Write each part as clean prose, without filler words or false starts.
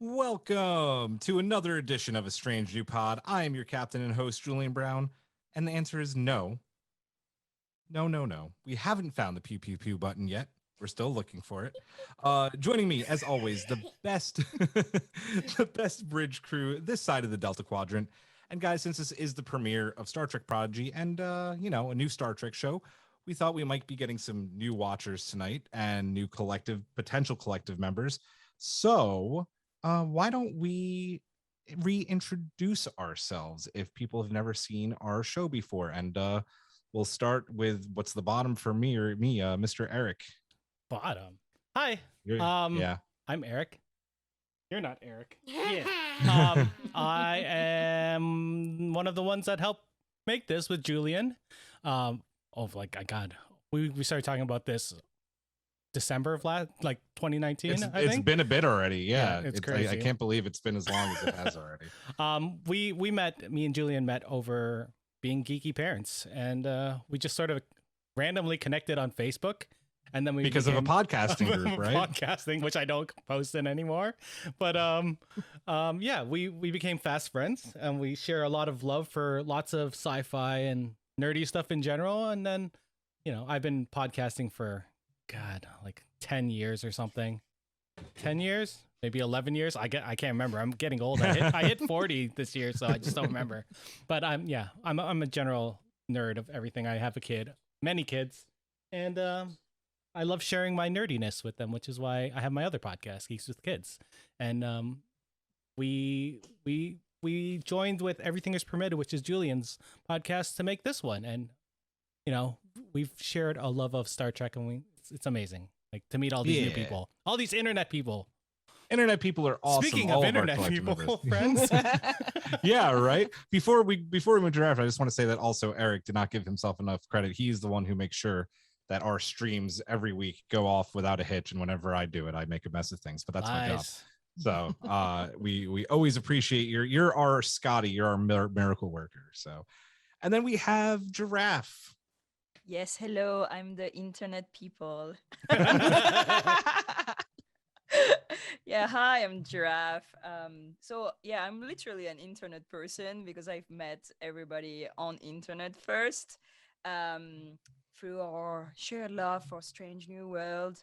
Welcome to another edition of A Strange New Pod. I am your captain and host, Julian Brown, and the answer is no. No. We haven't found the pew pew pew button yet. We're still looking for it. Joining me, as always, the best, the best bridge crew this side of the Delta Quadrant. And guys, since this is the premiere of Star Trek Prodigy and a new Star Trek show, we thought we might be getting some new watchers tonight and new potential collective members. So why don't we reintroduce ourselves if people have never seen our show before? And we'll start with what's the bottom for me, Mr. Eric. Bottom. Hi. Yeah. I'm Eric. You're not Eric. Yeah. I am one of the ones that helped make this with Julian. God, we started talking about this December of 2019. It's been a bit already. Yeah, it's crazy. I can't believe it's been as long as it has already. Me and Julian met over being geeky parents, and we just sort of randomly connected on Facebook. And then because of a podcasting group, right? Podcasting, which I don't post in anymore. But we became fast friends, and we share a lot of love for lots of sci-fi and nerdy stuff in general. And then, I've been podcasting for 10 years or something. 10 years, maybe 11 years. I can't remember. I'm getting old. I hit 40 this year, so I just don't remember. But I'm a general nerd of everything. I have many kids, and I love sharing my nerdiness with them, which is why I have my other podcast, Geeks with Kids. And we joined with Everything is Permitted, which is Julian's podcast, to make this one. And we've shared a love of Star Trek, and it's amazing. Like, to meet all these new people, all these internet people. Internet people are awesome. Speaking of internet people, friends. Yeah, right. Before we move to draft, I just want to say that also Eric did not give himself enough credit. He's the one who makes sure that our streams every week go off without a hitch, and whenever I do it, I make a mess of things. But that's my job. So we always appreciate you're our Scotty, you're our miracle worker. So, and then we have Giraffe. Yes, hello. I'm the internet people. Yeah, hi, I'm Giraffe. I'm literally an internet person because I've met everybody on internet first. Through our shared love for Strange New World.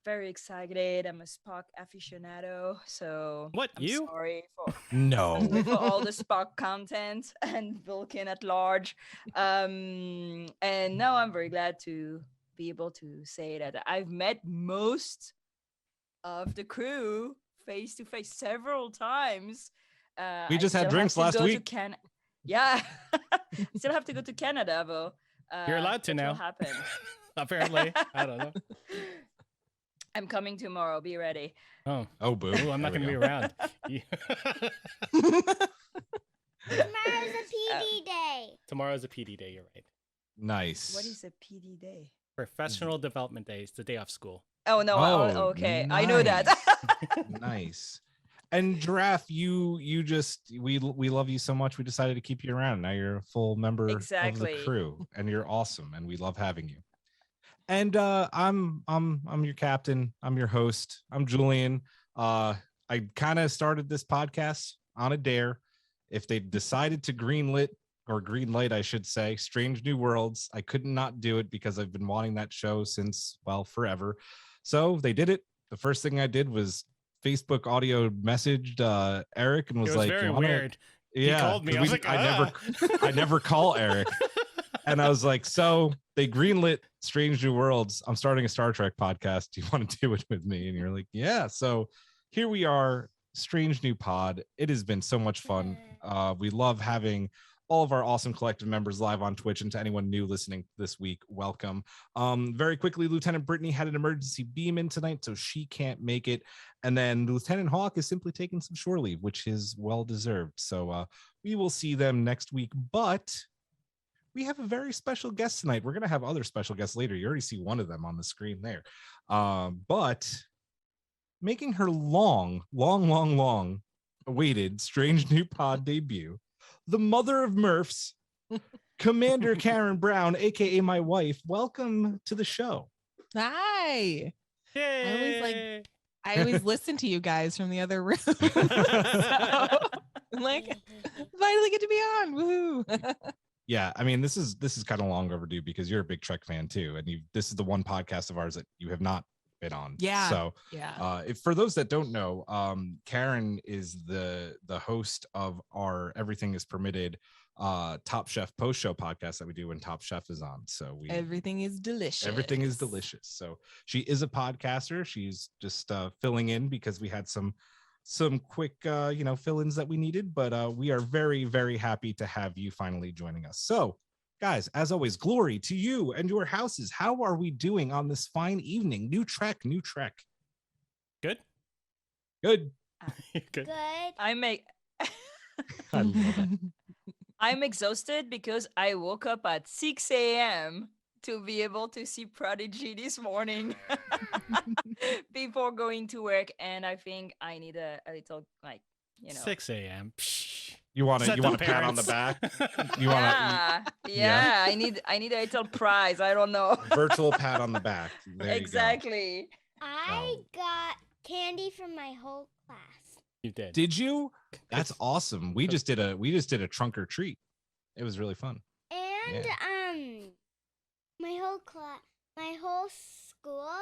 Very excited. I'm a Spock aficionado, so sorry for for all the Spock content and Vulcan at large. And now I'm very glad to be able to say that I've met most of the crew face to face several times. We just had drinks last week. Yeah, still have to go to Canada though. You're allowed to now. Happen. Apparently. I don't know. I'm coming tomorrow. Be ready. Oh, boo. Ooh, I'm not going to be around. Tomorrow's a PD day. Tomorrow's a PD day. You're right. Nice. What is a PD day? Professional Development Day. It's the day off school. Oh, no. Okay. Nice. I know that. Nice. And Giraffe, we love you so much. We decided to keep you around. Now you're a full member of the crew, and you're awesome, and we love having you. And I'm your captain. I'm your host. I'm Julian. I kind of started this podcast on a dare. If they decided to greenlight, I should say, Strange New Worlds, I could not do it because I've been wanting that show since, forever. So they did it. The first thing I did was Facebook audio messaged Eric and was like, very weird. Yeah, he called me. I was like, I never call Eric. And I was like, so they greenlit Strange New Worlds. I'm starting a Star Trek podcast. Do you want to do it with me? And you're like, yeah. So here we are, Strange New Pod. It has been so much fun. We love having all of our awesome collective members live on Twitch, and to anyone new listening this week, welcome. Very quickly, Lieutenant Brittany had an emergency beam in tonight, so she can't make it. And then Lieutenant Hawk is simply taking some shore leave, which is well-deserved. So we will see them next week, but we have a very special guest tonight. We're going to have other special guests later. You already see one of them on the screen there. But making her long awaited Strange New Pod debut, the mother of Murphs, Commander Karyn Brown, aka my wife. Welcome to the show. Hi. Yay. I always I always listen to you guys from the other room. So, like, finally get to be on. Woohoo. Yeah, I mean, this is kind of long overdue because you're a big Trek fan too, and this is the one podcast of ours that you have not been on. Yeah. So, Yeah. for those that don't know, Karyn is the host of our Everything Is Permitted Top Chef post show podcast that we do when Top Chef is on. So everything is delicious. Everything is delicious. So she is a podcaster. She's just filling in because we had some quick fill-ins that we needed, but we are very, very happy to have you finally joining us. So guys, as always, glory to you and your houses. How are we doing on this fine evening? New Trek. Good. Good. Good. I love it. I'm exhausted because I woke up at 6 a.m. to be able to see Prodigy this morning before going to work, and I think I need a little 6 a.m. You want Set to the pat on the parents. back? You want yeah. I need a little prize. I don't know. virtual pat on the back. There Exactly. I got candy from my whole class. You did. Did you? That's awesome. We just did a trunk or treat. It was really fun. And my whole class, my whole school,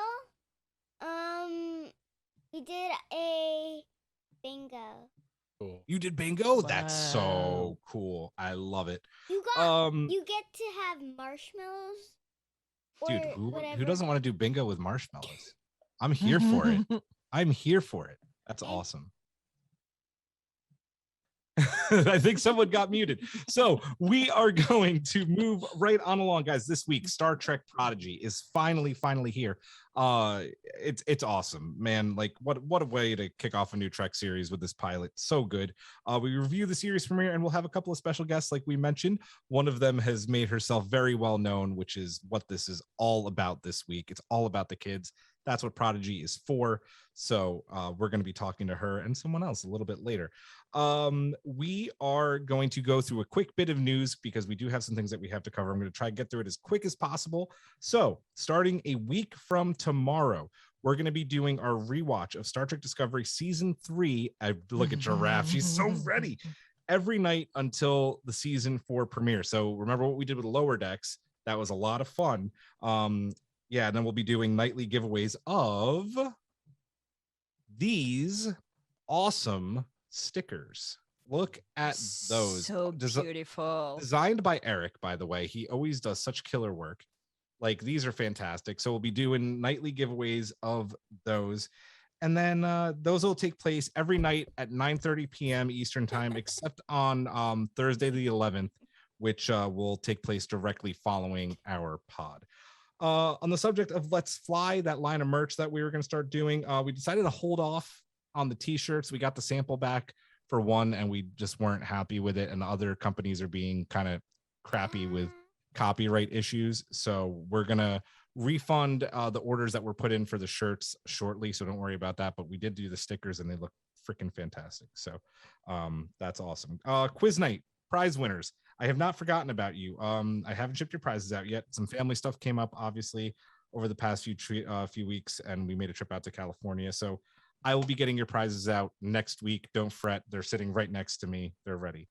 we did a bingo. Cool. You did bingo? That's so cool. I love it. You get to have marshmallows. Dude, or who whatever. doesn't want to do bingo with marshmallows? I'm here for it. I'm here for it. That's awesome. I think someone got muted. So we are going to move right on along, guys. This week, Star Trek Prodigy is finally here. It's awesome, man. Like what a way to kick off a new Trek series with this pilot. So good. We review the series premiere, and we'll have a couple of special guests, like we mentioned. One of them has made herself very well known, which is what this is all about this week. It's all about the kids. That's what Prodigy is for. So we're going to be talking to her and someone else a little bit later. We are going to go through a quick bit of news because we do have some things that we have to cover. I'm going to try and get through it as quick as possible. So starting a week from tomorrow, we're going to be doing our rewatch of Star Trek Discovery Season 3. I look at Giraffe. She's so ready. Every night until the Season 4 premiere. So remember what we did with Lower Decks? That was a lot of fun. Yeah, and then we'll be doing nightly giveaways of these awesome stickers. Look at those. So beautiful. Designed by Eric, by the way. He always does such killer work. Like, these are fantastic. So we'll be doing nightly giveaways of those. And then those will take place every night at 9:30 p.m. Eastern time, except on Thursday the 11th, which will take place directly following our pod. On the subject of Let's Fly, that line of merch that we were going to start doing, we decided to hold off on the t-shirts. We got the sample back for one, and we just weren't happy with it. And the other companies are being kind of crappy with copyright issues. So we're going to refund the orders that were put in for the shirts shortly. So don't worry about that. But we did do the stickers, and they look freaking fantastic. So that's awesome. Quiz night, prize winners. I have not forgotten about you. I haven't shipped your prizes out yet. Some family stuff came up, obviously, over the past few weeks, and we made a trip out to California. So I will be getting your prizes out next week. Don't fret. They're sitting right next to me. They're ready.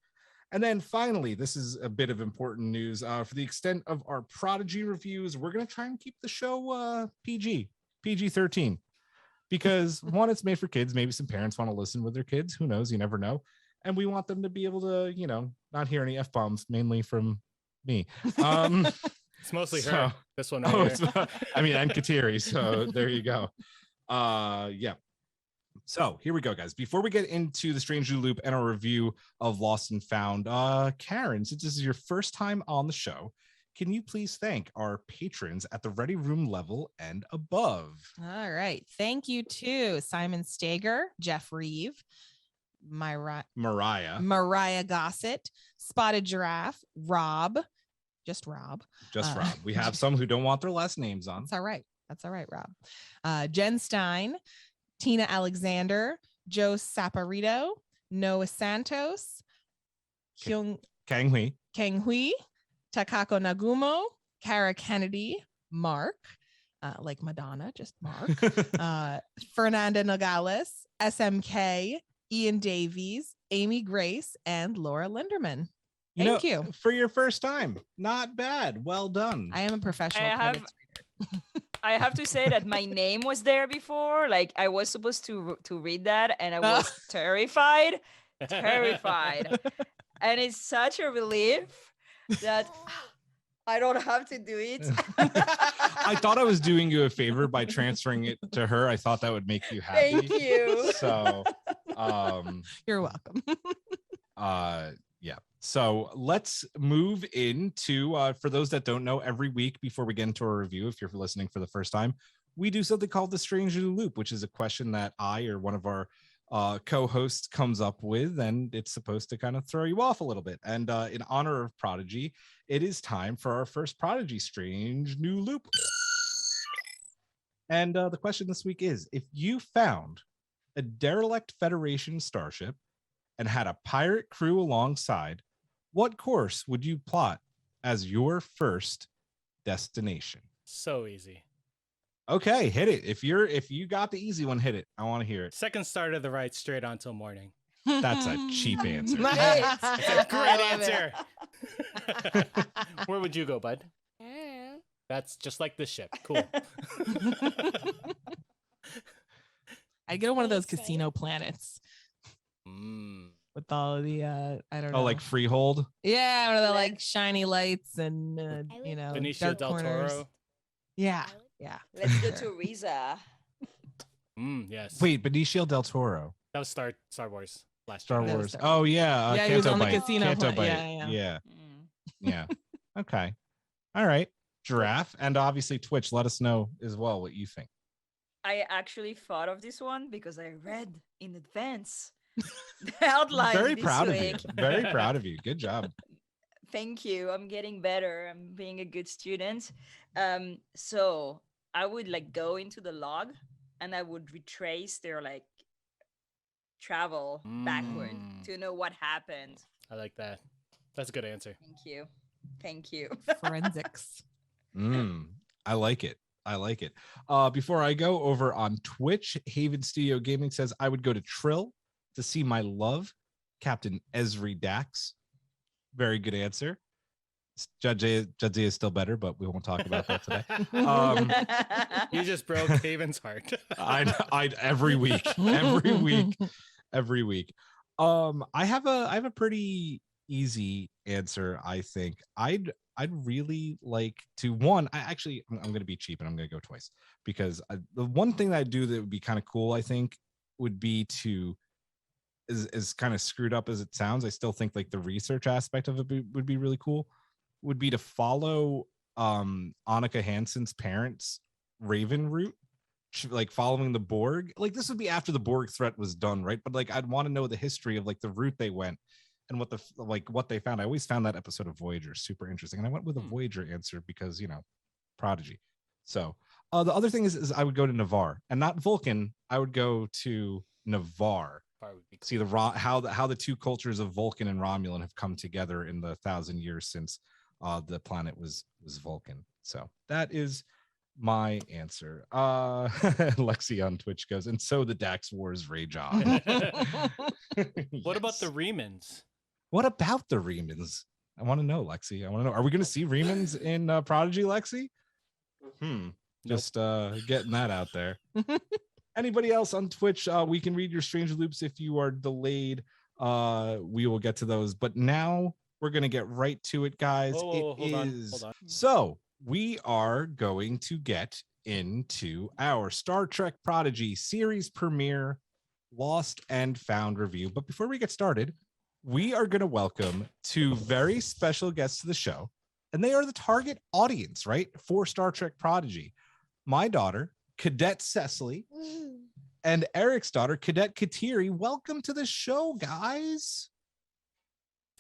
And then finally, this is a bit of important news. For the extent of our Prodigy reviews, we're going to try and keep the show PG-13. Because one, it's made for kids. Maybe some parents want to listen with their kids. Who knows? You never know. And we want them to be able to, not hear any F-bombs, mainly from me. It's mostly her. This one right here. And Kateri. So there you go. Yeah. So here we go, guys. Before we get into the Strange New Loop and a review of Lost and Found, Karyn, since this is your first time on the show, can you please thank our patrons at the Ready Room level and above? All right. Thank you to Simon Stager, Jeff Reeve, Mariah Gossett, Spotted Giraffe, Rob. Rob. We have some who don't want their last names on. That's all right, Rob. Jen Stein, Tina Alexander, Joe Saporito, Noah Santos, Kang Hui, Takako Nagumo, Kara Kennedy, Mark, like Madonna, just Mark. Fernanda Nogales, SMK, Ian Davies, Amy Grace, and Laura Linderman. Thank you. For your first time. Not bad. Well done. I am a professional credits reader. I have to say that my name was there before. Like I was supposed to read that, and I was terrified. And it's such a relief that I don't have to do it. I thought I was doing you a favor by transferring it to her. I thought that would make you happy. Thank you. So, You're welcome. yeah. So let's move into, for those that don't know, every week before we get into our review, if you're listening for the first time, we do something called the Strange New Loop, which is a question that I or one of our co-hosts comes up with, and it's supposed to kind of throw you off a little bit. And in honor of Prodigy, it is time for our first Prodigy Strange New Loop. And the question this week is, if you found a derelict Federation starship and had a pirate crew alongside, what course would you plot as your first destination? So easy. Okay, hit it. If you got the easy one, hit it. I want to hear it. Second star to the right, straight on till morning. That's a cheap answer. It's a great I love it. answer. Where would you go, bud? I don't know. That's just like this ship. Cool. I'd go to one of those casino planets Mm. with all of the I don't know. Oh, like Freehold? Yeah, where they're like shiny lights and I you know, Benicio dark del corners. Toro. Yeah, yeah. Let's go to Riza. Yes. Wait, Benicio del Toro. That was Star Wars last Star year. Wars. Star Oh yeah, Yeah, he was Canto on the Bite. casino Canto pla- Bite. yeah, Yeah, Mm. yeah. Okay. All right. Giraffe, and obviously Twitch. Let us know as well what you think. I actually thought of this one because I read in advance the outline. Very this proud week. of you. Very proud of you. Good job. Thank you. I'm getting better. I'm being a good student. So I would like go into the log and I would retrace their like travel backward to know what happened. I like that. That's a good answer. Thank you. Thank you. Forensics. I like it. I like it. Before I go over on Twitch, Haven Studio Gaming says I would go to Trill to see my love, Captain Esri Dax. Very good answer. Judge is still better, but we won't talk about that today. You just broke Haven's heart. I every week. I have a pretty easy answer. I think I'd really like to I'm going to be cheap and I'm going to go twice because the one thing that I do that would be kind of cool, I think, would be to as kind of screwed up as it sounds. I still think like the research aspect of it would be really cool. Would be to follow Annika Hansen's parents' Raven route, like following the Borg. Like this would be after the Borg threat was done, right? But like I'd want to know the history of like the route they went and what they found. I always found that episode of Voyager super interesting, and I went with a Voyager answer because Prodigy. So the other thing is I would go to Navarre and not Vulcan. I would go to Navarre. See how the two cultures of Vulcan and Romulan have come together in the 1,000 years since the planet was Vulcan. So that is my answer. Lexi on Twitch goes, and so the Dax Wars rage on. What about the Remans? What about the Remans? I want to know, Lexi. I want to know. Are we going to see Remans in Prodigy, Lexi? Just getting that out there. Anybody else on Twitch? We can read your Strange Loops if you are delayed. We will get to those. But now we're going to get right to it, guys. Hold on. So we are going to get into our Star Trek Prodigy series premiere, Lost and Found review. But before we get started, we are going to welcome two very special guests to the show. And they are the target audience, right, for Star Trek Prodigy. My daughter, Cadet Cecily, and Eric's daughter, Cadet Kateri. Welcome to the show, guys.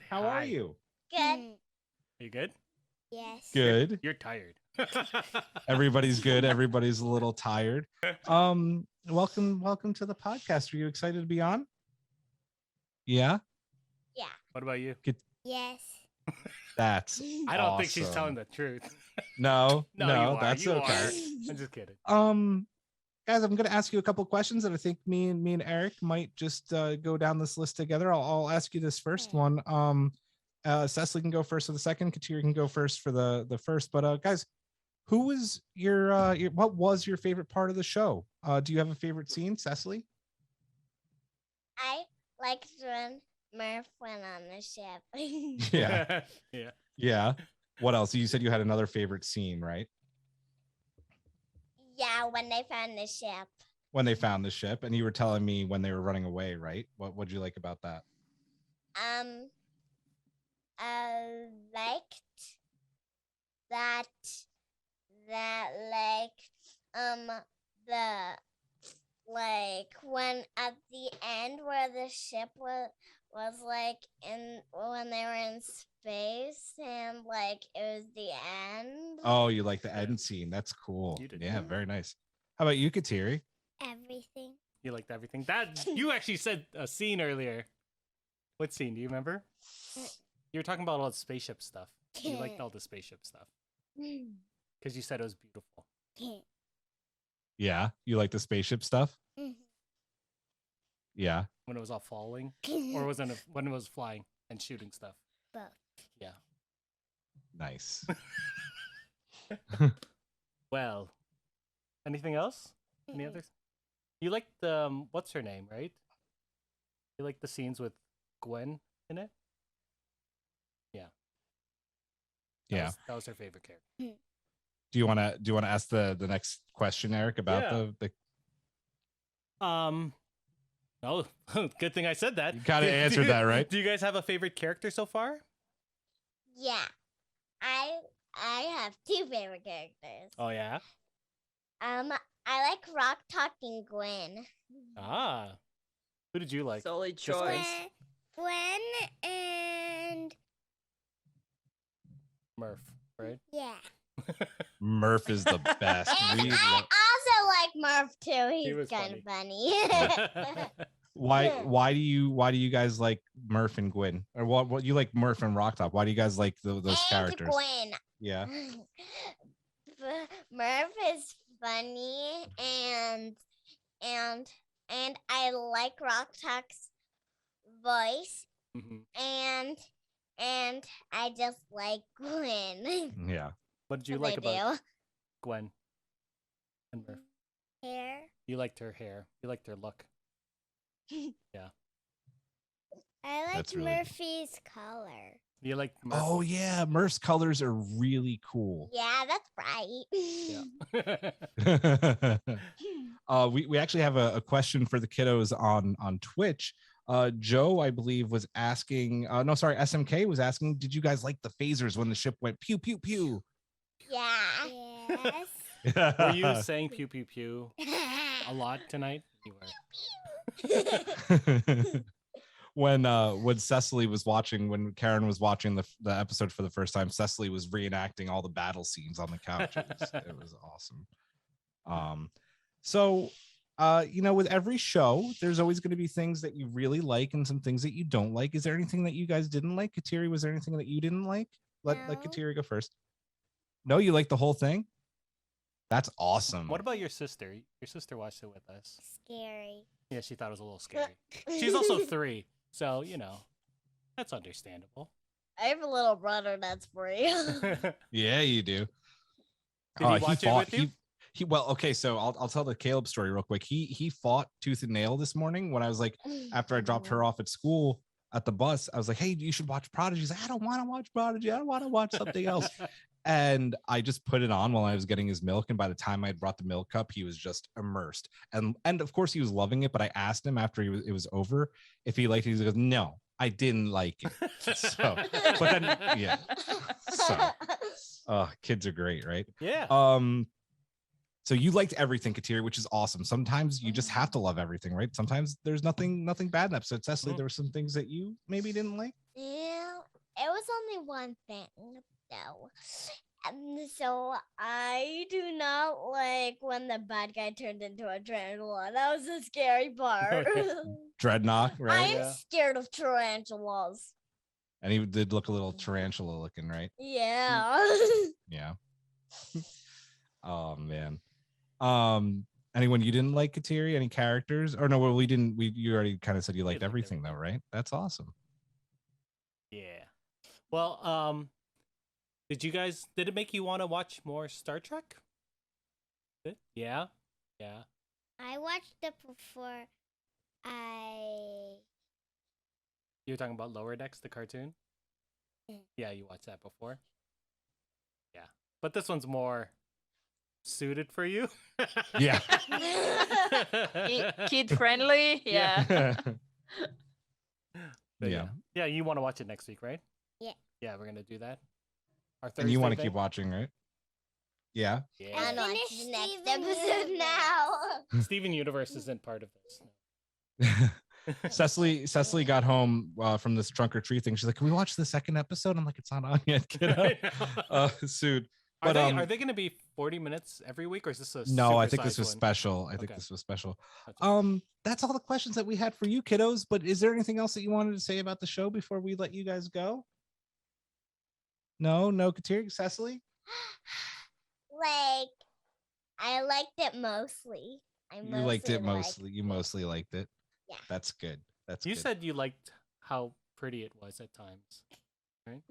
How are you? Good. You good? Yes. Good. You're tired. Everybody's good. Everybody's a little tired. Welcome to the podcast. Are you excited to be on? Yeah. Yeah. What about you? Yes. That's I don't think she's awesome. telling the truth. No, No, no, you are. that's You okay. are. I'm just kidding. Guys, I'm gonna ask you a couple questions that I think me and Eric might just go down this list together. I'll ask you this first one. Cecily can go first for the second. Katira can go first for the first. But guys, who was your what was your favorite part of the show? Do you have a favorite scene, Cecily? I liked when Murph went on the ship. Yeah, Yeah. yeah. What else? You said you had another favorite scene, right? Yeah, when they found the ship. When they found the ship, and you were telling me when they were running away, right? What'd you like about that? I liked that like the like when at the end where the ship was like in when they were in space and like it was the end. Oh, you like the end scene? That's cool. You did. Yeah, very nice. How about you, Katiri? Everything. You liked everything. That you actually said a scene earlier. What scene? Do you remember? You were talking about all the spaceship stuff. You liked all the spaceship stuff because you said it was beautiful. Yeah, you like the spaceship stuff? Yeah. When it was all falling, or was it when it was flying and shooting stuff? Both. Yeah. Nice. Well, anything else? Any others? You liked what's her name, right? You liked the scenes with Gwen in it? Yeah. Yeah. That was her favorite character. Do you want to ask the next question, Eric, about the Oh, good thing I said that. You kind of answered that, right? Do you guys have a favorite character so far? Yeah. I have two favorite characters. Oh yeah. I like Rock Talking Gwen. Ah. Who did you like? Solid Just choice. Gwen and Murph, right? yeah. Murph is the best. And I also like Murph too. He He's was kind of funny. Why do you guys like Murph and Gwen? Or what you like Murph and Rocktop? Why do you guys like those and characters? Gwen. Yeah. Murph is funny and I like Rock Talk's voice and I just like Gwen. Yeah. What did you 'Cause like I about do. Gwen and Murph? Hair. You liked her hair. You liked her look. Yeah. I like That's really cool. Murphy's color. You liked Murph? Oh yeah, Murph's colors are really cool. Yeah, that's right. Yeah. We actually have a question for the kiddos on Twitch. Joe, I believe, was asking. No, sorry, SMK was asking. Did you guys like the phasers when the ship went pew pew pew? Yeah. Yes. Were you saying pew pew pew a lot tonight? You were. When Cecily was watching, when Karyn was watching the episode for the first time, Cecily was reenacting all the battle scenes on the couch. It was awesome. So with every show, there's always going to be things that you really like and some things that you don't like. Is there anything that you guys didn't like? Katiri, was there anything that you didn't like? Let Katiri go first. No, you like the whole thing? That's awesome. What about your sister? Your sister watched it with us. Scary. Yeah, she thought it was a little scary. She's also 3, so that's understandable. I have a little brother that's free. Yeah, you do. Did he watch it with you? Well, okay, so I'll tell the Caleb story real quick. He fought tooth and nail this morning when I was like, after I dropped her off at school at the bus, I was like, hey, you should watch Prodigy. He's like, I don't want to watch Prodigy. I want to watch something else. And I just put it on while I was getting his milk. And by the time I had brought the milk cup, he was just immersed. And of course he was loving it. But I asked him after it was over if he liked it. He goes, no, I didn't like it. So, but then, yeah. So, kids are great, right? Yeah. So you liked everything, Katiri, which is awesome. Sometimes you just have to love everything, right? Sometimes there's nothing bad in the episode. Cecily, there were some things that you maybe didn't like. Yeah, it was only one thing though. So I do not like when the bad guy turned into a tarantula. That was the scary part. Dreadnought, right? I'm scared of tarantulas. And he did look a little tarantula looking, right? Yeah. Yeah. Oh man. Anyone you didn't like, Kateri? Any characters? Or no, well, we didn't. You already kind of said you liked everything, though, right? That's awesome. Yeah. Well, did it make you want to watch more Star Trek? Yeah. Yeah. I watched it before You were talking about Lower Decks, the cartoon? Mm. Yeah, you watched that before. Yeah. But this one's more suited for you. Yeah. Kid friendly. Yeah. Yeah. Yeah, you want to watch it next week, right? Yeah. Yeah, we're gonna do that. Our Thursday And you want to thing? keep watching, right? Yeah. Yeah. I watch the next episode now. Steven Universe isn't part of this. Cecily got home from this trunk or treat thing. She's like, "Can we watch the second episode?" I'm like, "It's not on yet, kiddo." Sued. But Are they going to be 40 minutes every week, or is this a no? I think supersized this was one? special. I think Okay. this was special. That's That's all the questions that we had for you, kiddos. But is there anything else that you wanted to say about the show before we let you guys go? No, Kateri, Cecily. Like, I liked it mostly. You liked it mostly. You mostly liked it. Yeah. That's good. That's You good. said you liked how pretty it was at times, right?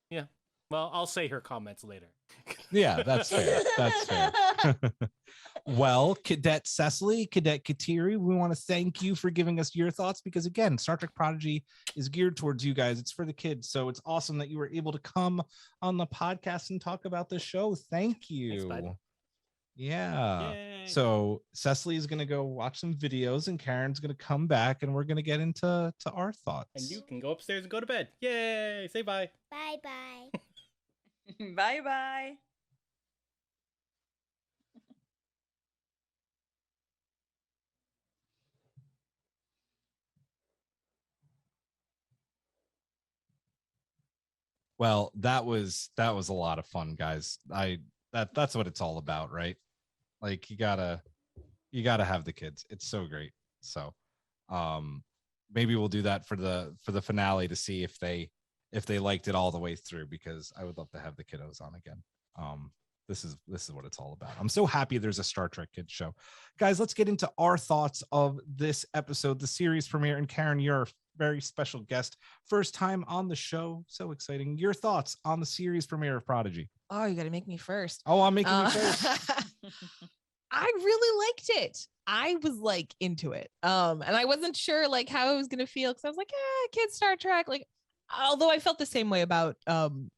Yeah. Well, I'll say her comments later. Yeah, that's fair. That's fair. Well, Cadet Cecily, Cadet Kateri, we want to thank you for giving us your thoughts because, again, Star Trek Prodigy is geared towards you guys. It's for the kids. So it's awesome that you were able to come on the podcast and talk about the show. Thank you. Thanks, bud. Yeah. Yay. So Cecily is going to go watch some videos and Karen's going to come back and we're going to get into our thoughts. And you can go upstairs and go to bed. Yay! Say bye. Bye-bye. Bye bye. Well, that was a lot of fun, guys. That's what it's all about, right? Like you gotta have the kids. It's so great. So maybe we'll do that for the finale to see if they liked it all the way through, because I would love to have the kiddos on again. This is what it's all about. I'm so happy there's a Star Trek kids show. Guys, let's get into our thoughts of this episode, the series premiere. And Karen, you're a very special guest, first time on the show. So exciting. Your thoughts on the series premiere of Prodigy? Oh, you got to make me first. Oh, I'm making you first. I really liked it. I was like into it. And I wasn't sure like how I was gonna feel because I was like, kids Star Trek. Like, although I felt the same way about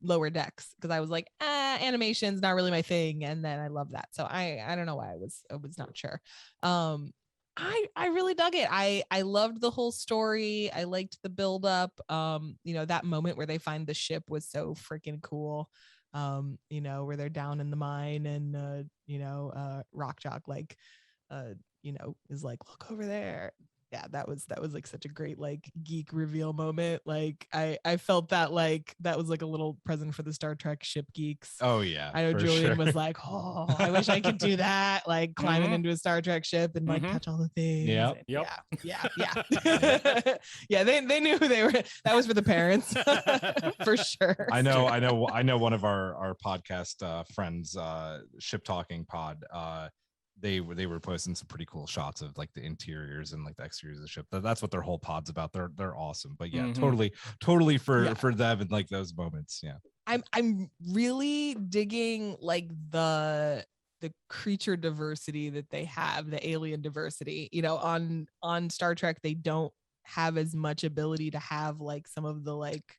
Lower Decks, because I was like, animation's not really my thing. And then I love that. So I don't know why I was not sure. I really dug it. I loved the whole story. I liked the build up. That moment where they find the ship was so freaking cool. Where they're down in the mine and Rock Jock is like, look over there. Yeah, that was like such a great like geek reveal moment. Like I felt that like that was like a little present for the Star Trek ship geeks. Oh yeah. I know Julian was like, oh, I wish I could do that. Like climbing into a Star Trek ship and like catch all the things. Yep. And Yep. Yeah. Yeah, they knew who they were. That was for the parents for sure. I know one of our podcast friends, Ship Talking Pod, they were posting some pretty cool shots of like the interiors and like the exteriors of the ship. That's what their whole pod's about. They're awesome. But yeah, totally for them and like those moments. Yeah. I'm really digging like the creature diversity that they have, the alien diversity. On Star Trek, they don't have as much ability to have like some of the like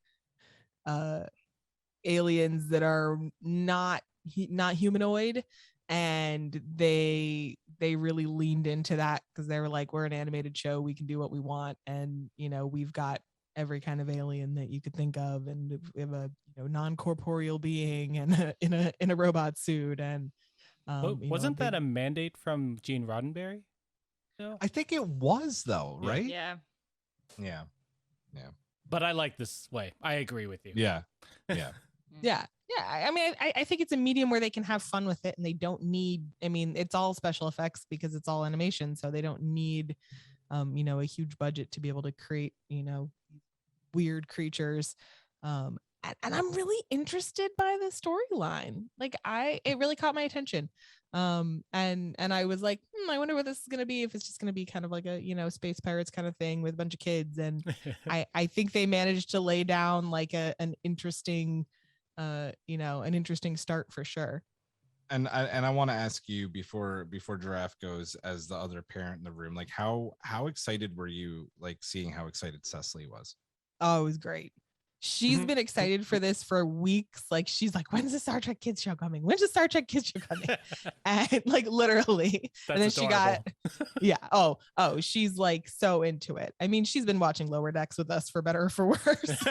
aliens that are not humanoid. And they really leaned into that because they were like, we're an animated show, we can do what we want, and we've got every kind of alien that you could think of, and we have a non-corporeal being and in a robot suit. And wasn't that a mandate from Gene Roddenberry? No? I think it was though, right? Yeah. Yeah. But I like this way. I agree with you. Yeah. Yeah. I mean, I think it's a medium where they can have fun with it, and they don't need. I mean, it's all special effects because it's all animation, so they don't need, a huge budget to be able to create, weird creatures. And I'm really interested by the storyline. Like it really caught my attention. And I was like, I wonder what this is going to be, if it's just going to be kind of like a, space pirates kind of thing with a bunch of kids. And I think they managed to lay down like an interesting, an interesting start for sure. And I want to ask you before Giraffe goes, as the other parent in the room, like how excited were you, like seeing how excited Cecily was? Oh, it was great. She's been excited for this for weeks. Like, she's like, when's the Star Trek Kids show coming? When's the Star Trek Kids show coming? And like literally. That's and then adorable. yeah. Oh, she's like so into it. I mean, she's been watching Lower Decks with us for better or for worse.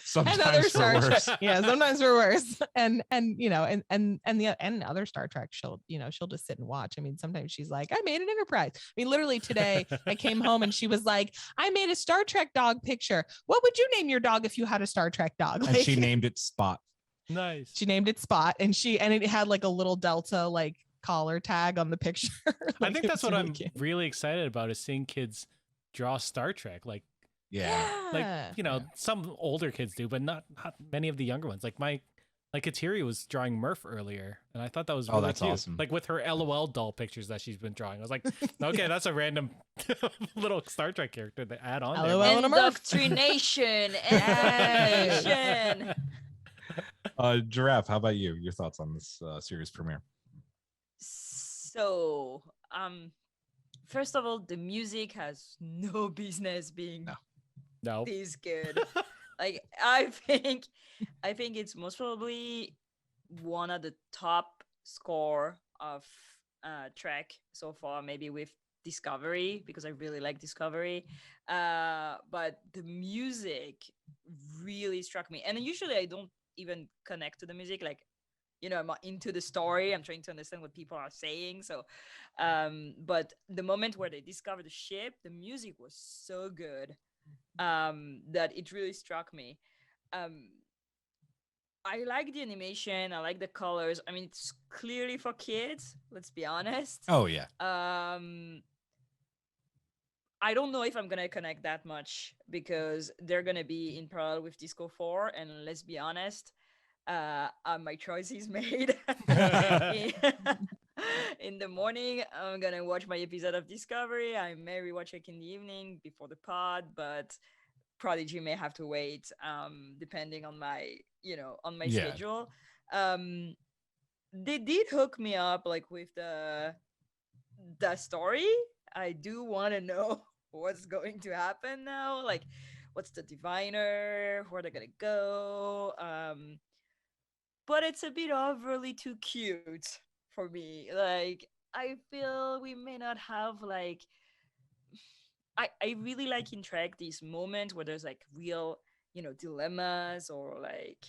Sometimes and other for Star worse. Trek, yeah, sometimes for worse. And the other Star Trek, she'll just sit and watch. I mean, sometimes she's like, I made an Enterprise. I mean, literally today I came home and she was like, I made a Star Trek dog picture. What would you name your dog if you had a Star Trek dog? And she named it Spot. Nice. She named it Spot, and it had like a little Delta like collar tag on the picture. I think that's what I'm really excited about, is seeing kids draw Star Trek. Like, some older kids do, but not many of the younger ones. Like Kateri was drawing Murph earlier, and I thought that was really that's cute. awesome. Like with her LOL doll pictures that she's been drawing. I was like, okay, that's a random little Star Trek character to add on there. LOL and a Murph. Indoctrination. Indoctrination. Giraffe, how about you? Your thoughts on this series premiere? So, first of all, the music has no business being No. this good. Like, I think it's most probably one of the top score of Trek so far, maybe with Discovery, because I really like Discovery. But the music really struck me. And usually I don't even connect to the music. Like, I'm into the story. I'm trying to understand what people are saying. So, but the moment where they discovered the ship, the music was so good that it really struck me. I like the animation. I like the colors. I mean, it's clearly for kids. Let's be honest. Oh yeah. I don't know if I'm gonna connect that much, because they're gonna be in parallel with Disco 4, and let's be honest, my choice is made. In the morning, I'm gonna watch my episode of Discovery. I may rewatch it in the evening before the pod, but Prodigy may have to wait, depending on my schedule. They did hook me up, like, with the story. I do want to know what's going to happen now. Like, what's the diviner? Where they're gonna go? But it's a bit overly too cute for me. Like, I feel we may not have, like, I really like in Trek these moments where there's like real, dilemmas, or like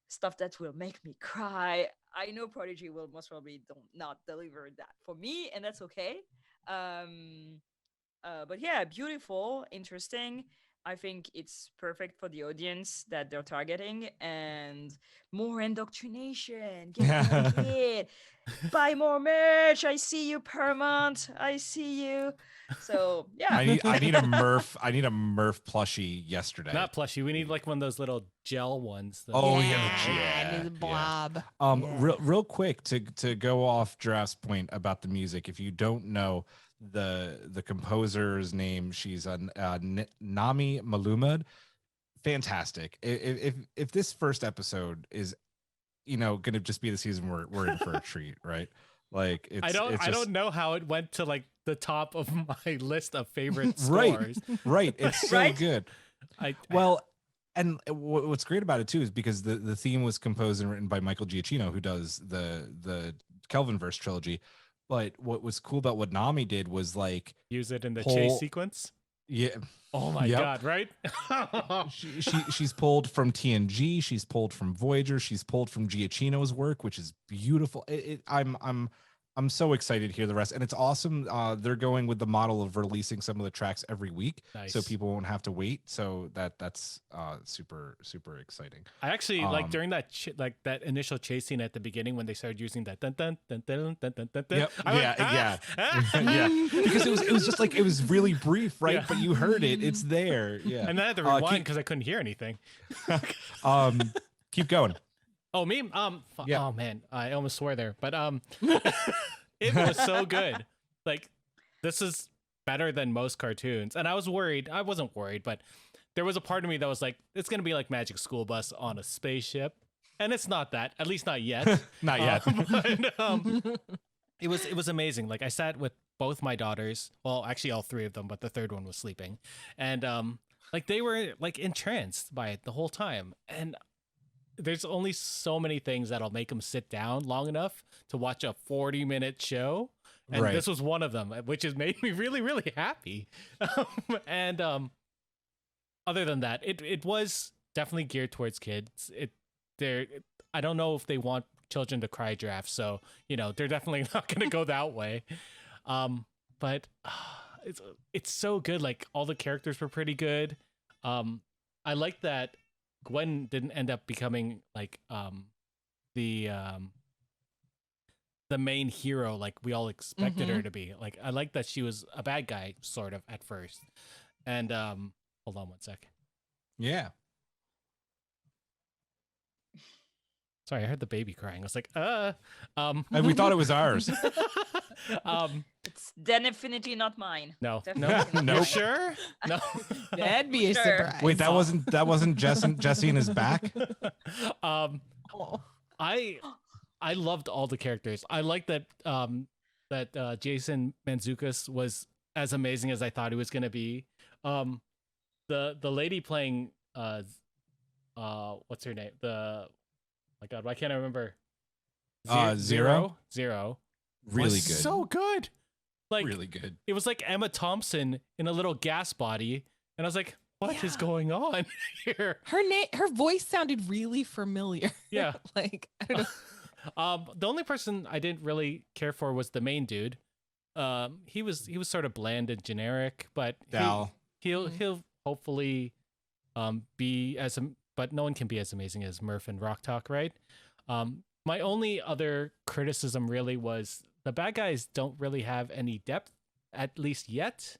stuff that will make me cry. I know Prodigy will most probably not deliver that for me, and that's okay. But yeah, beautiful, interesting. I think it's perfect for the audience that they're targeting, and more indoctrination. Get it. Buy more merch. I see you, Paramount. I see you. So yeah. I need a Murph. I need a Murph plushie yesterday. Not plushie. We need like one of those little gel ones. The blob. Real quick to go off Giraffe's point about the music. If you don't know the composer's name, she's Nami Malumad. Fantastic. If this first episode is going to just be the season we're in for a treat, right? Like, I don't know how it went to like the top of my list of favorite scores. Right. It's so Right? good. And what's great about it too is because the theme was composed and written by Michael Giacchino, who does the Kelvinverse trilogy. But what was cool about what Nami did was like use it in the chase sequence. Yeah. Oh my God! Right? she's pulled from TNG. She's pulled from Voyager. She's pulled from Giacchino's work, which is beautiful. I'm I'm so excited to hear the rest, and it's awesome. They're going with the model of releasing some of the tracks every week, so Nice. people won't have to wait. So that's super exciting. I actually like during that like that initial chase scene at the beginning when they started using that dun dun dun dun dun dun dun. Yep. I went, Yeah. ah! Yeah, because it was just like it was really brief, right? Yeah. But you heard it; it's there. Yeah. And then I had to rewind because I couldn't hear anything. Keep going. Oh, me? Yeah. Oh man, I almost swore there, but it was so good. Like, this is better than most cartoons, and I was worried. I wasn't worried, but there was a part of me that was like, it's gonna be like Magic School Bus on a spaceship, and it's not that. At least not yet. Not yet. But, it was amazing. Like, I sat with both my daughters. Well, actually, all three of them, but the third one was sleeping, and like they were like entranced by it the whole time, and there's only so many things that'll make them sit down long enough to watch a 40-minute show. And Right. this was one of them, which has made me really, really happy. And other than that, it was definitely geared towards kids. I don't know if they want children to cry giraffes, so they're definitely not going to go that way. But it's so good. Like, all the characters were pretty good. I like that Gwen didn't end up becoming like the main hero like we all expected her to be. Like, I like that she was a bad guy sort of at first. And hold on one sec. Yeah. Sorry, I heard the baby crying. I was like, And we thought it was ours. It's definitely not mine. No. Definitely not Nope. You mine. sure? No. That'd be a Sure. surprise. Wait, that wasn't Jesse in his back. um Oh. I loved all the characters. I like that Jason Mantzoukas was as amazing as I thought he was going to be. The lady playing what's her name? My God, why can't I remember? Zero? Zero. Really Was good. So good. Like, really good. it was like Emma Thompson in a little gas body, and I was like, what is Yeah. going on here? Her voice sounded really familiar. Yeah. Like, I don't know. The only person I didn't really care for was the main dude. He was sort of bland and generic, but Dal. he'll hopefully be but no one can be as amazing as Murph and Rock Talk, right? My only other criticism really was the bad guys don't really have any depth, at least yet.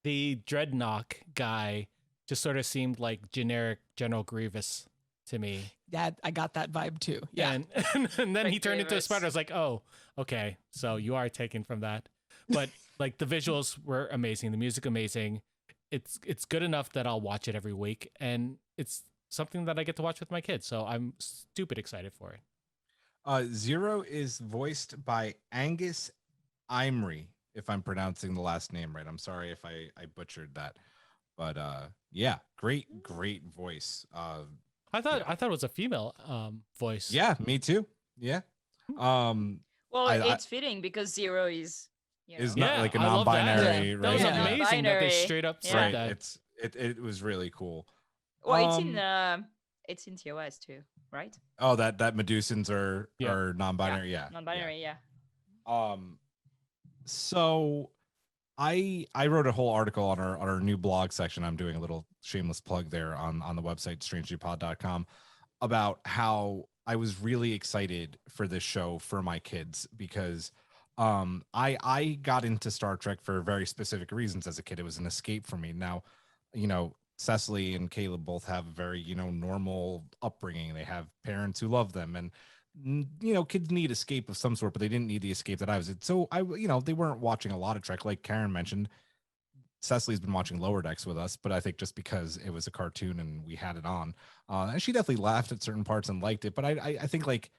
The Dreadnought guy just sort of seemed like generic General Grievous to me. Yeah, I got that vibe too. Yeah. And then he turned into a Grievous. spider. I was like, oh, okay. So you are taken from that. But like, the visuals were amazing. The music amazing. It's good enough that I'll watch it every week. And it's something that I get to watch with my kids. So I'm stupid excited for it. Zero is voiced by Angus Imrie, if I'm pronouncing the last name right. I'm sorry if I butchered that. But yeah, great voice. I thought it was a female voice. Yeah, me too. Yeah. Well, I- it's fitting because Zero is Is know, not like a I love that. non-binary, That right? was Yeah. amazing that they Non-binary. straight up Yeah. said Right. that. It was really cool. well, Um, it's in TOS too, right? Oh, that Medusans are Yeah. are non-binary. Yeah. Non-binary, yeah. So I wrote a whole article on our new blog section. I'm doing a little shameless plug there on the website strangelypod.com about how I was really excited for this show for my kids because I got into Star Trek for very specific reasons as a kid. It was an escape for me. Now, Cecily and Caleb both have a very, normal upbringing. They have parents who love them, and kids need escape of some sort, but they didn't need the escape that I was. So they weren't watching a lot of Trek, like Karyn mentioned. Cecily's been watching Lower Decks with us, but I think just because it was a cartoon and we had it on, and she definitely laughed at certain parts and liked it. But I think like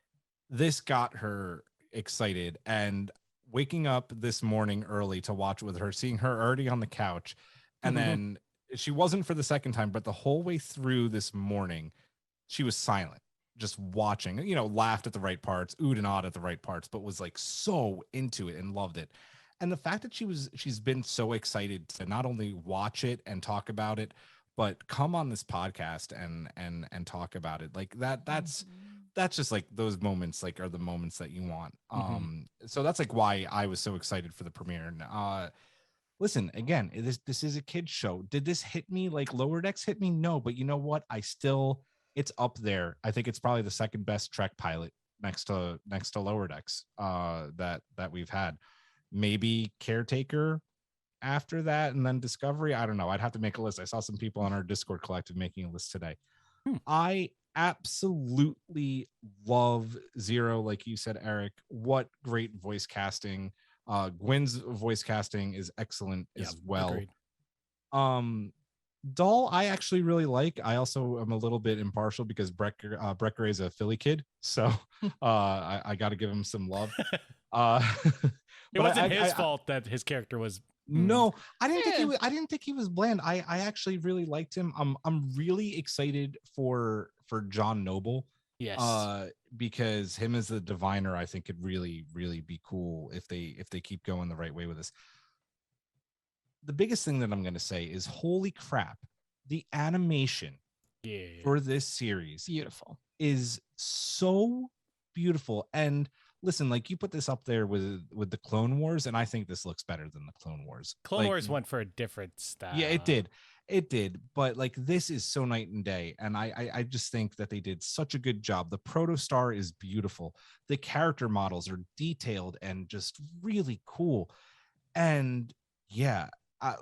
this got her excited, and waking up this morning early to watch it with her, seeing her already on the couch, and then she wasn't for the second time, but the whole way through this morning, she was silent, just watching, laughed at the right parts, oohed and awed at the right parts, but was like so into it and loved it. And the fact that she's been so excited to not only watch it and talk about it, but come on this podcast and talk about it, like that's that's just like those moments like are the moments that you want. Mhm. So that's like why I was so excited for the premiere. And listen, again, this is a kids show. Did this hit me like Lower Decks hit me? No, but you know what? It's up there. I think it's probably the second best Trek pilot next to Lower Decks that we've had. Maybe Caretaker after that, and then Discovery. I don't know. I'd have to make a list. I saw some people on our Discord collective making a list today. I absolutely love Zero, like you said, Eric. What great voice casting. Gwen's voice casting is excellent as well. Agreed. Doll, I actually really like. I also am a little bit impartial because Brecker is a Philly kid, so I got to give him some love. It wasn't his fault that his character was. No, I didn't think he was bland. I actually really liked him. I'm really excited for John Noble. Yes. Because him as the diviner, I think could really be cool if they keep going the right way with this. The biggest thing that I'm going to say is, holy crap, the animation for this series is so beautiful. And listen, like you put this up there with the Clone Wars, and I think this looks better than the Clone Wars. Clone Wars went for a different style. Yeah, it did, but like this is so night and day, and I just think that they did such a good job. The Protostar is beautiful. The character models are detailed and just really cool. And yeah, I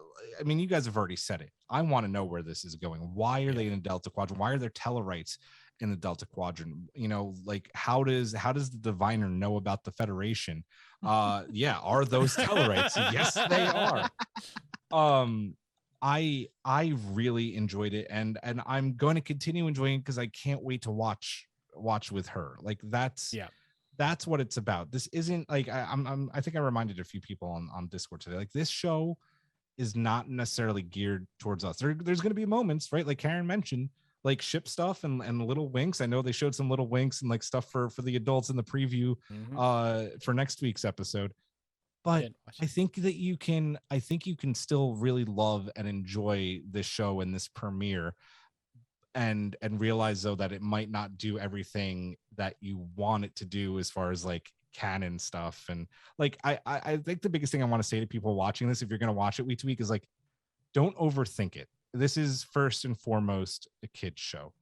mean, you guys have already said it. I want to know where this is going. Why are they in the Delta Quadrant? Why are there Tellarites in the Delta Quadrant? You know, like how does the diviner know about the Federation? Yeah, are those Tellarites? Yes, they are. I really enjoyed it, and I'm going to continue enjoying it because I can't wait to watch with her. Like that's what it's about. This isn't like I think I reminded a few people on Discord today. Like this show is not necessarily geared towards us. There's going to be moments, right? Like Karyn mentioned, like ship stuff and little winks. I know they showed some little winks and like stuff for the adults in the preview for next week's episode. But I think you can still really love and enjoy this show and this premiere and realize though that it might not do everything that you want it to do as far as like canon stuff. And like I think the biggest thing I want to say to people watching this, if you're going to watch it week to week, is like, don't overthink it. This is first and foremost a kid's show,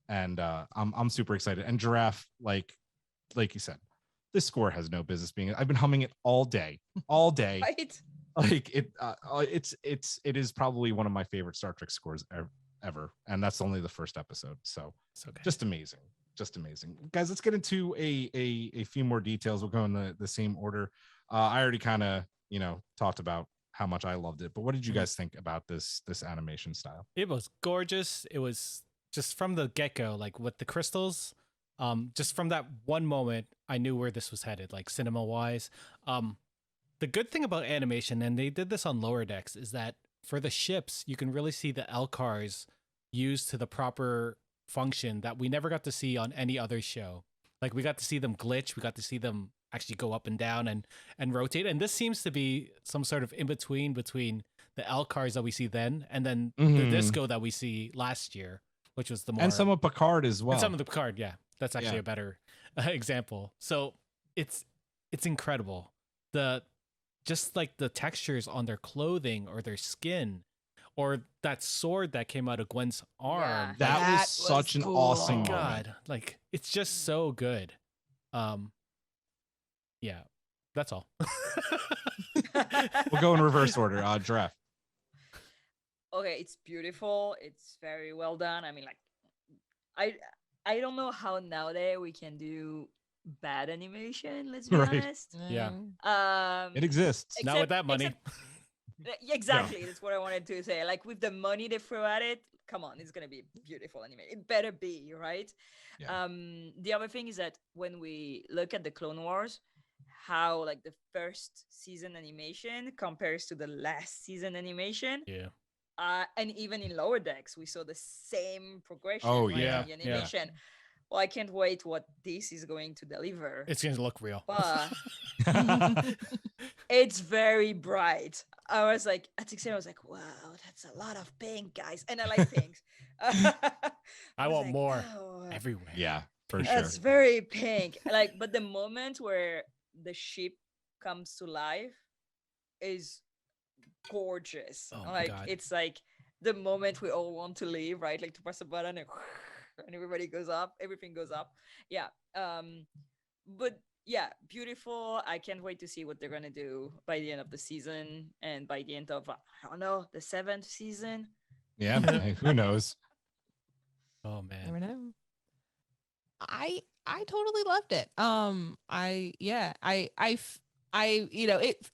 and I'm super excited. And Giraffe, like you said, this score has no business being. I've been humming it all day. Right? Like it is probably one of my favorite Star Trek scores ever, and that's only the first episode. So just amazing. Guys, let's get into a few more details. We'll go in the same order. I already kind of talked about how much I loved it, but what did you guys think about this animation style? It was gorgeous. It was just from the get-go, like with the crystals, just from that one moment I knew where this was headed, like cinema wise. The good thing about animation, and they did this on Lower Decks, is that for the ships you can really see the LCARs used to the proper function that we never got to see on any other show. Like we got to see them glitch, we got to see them actually go up and down and rotate, and this seems to be some sort of in between the LCARs that we see then and then the disco that we see last year, which was the more, and some of Picard as well. And some of the Picard, that's actually a better example. So it's incredible, just like the textures on their clothing or their skin, or that sword that came out of Gwen's arm. Yeah. That was such an awesome moment. God, like it's just so good. Yeah, that's all. We'll go in reverse order. Giraffe. Okay, it's beautiful. It's very well done. I mean, like, I don't know how nowadays we can do bad animation. Let's be honest. Yeah. It exists. Not with that money. Exactly. That's what I wanted to say. Like with the money they throw at it, come on, it's gonna be beautiful animation. It better be, right? Yeah. The other thing is that when we look at the Clone Wars, how like the first season animation compares to the last season animation. Yeah. And even in Lower Decks, we saw the same progression. Oh, right, yeah. in the animation. Well, I can't wait what this is going to deliver. It's going to look real. But it's very bright. I was like, at 6 I was like, wow, that's a lot of pink, guys. And I like pinks. I want like, more oh. everywhere. Yeah. For That's sure. very pink. Like, but the moment where the ship comes to life is gorgeous. Oh my Like, God. it's like the moment we all want to leave, right? Like to press a button and, and everybody goes up, everything goes up. Yeah. But yeah, beautiful. I can't wait to see what they're gonna do by the end of the season and by the end of I don't know, the 7th season. Yeah. Hey, who knows? Oh Never man. know. I totally loved it.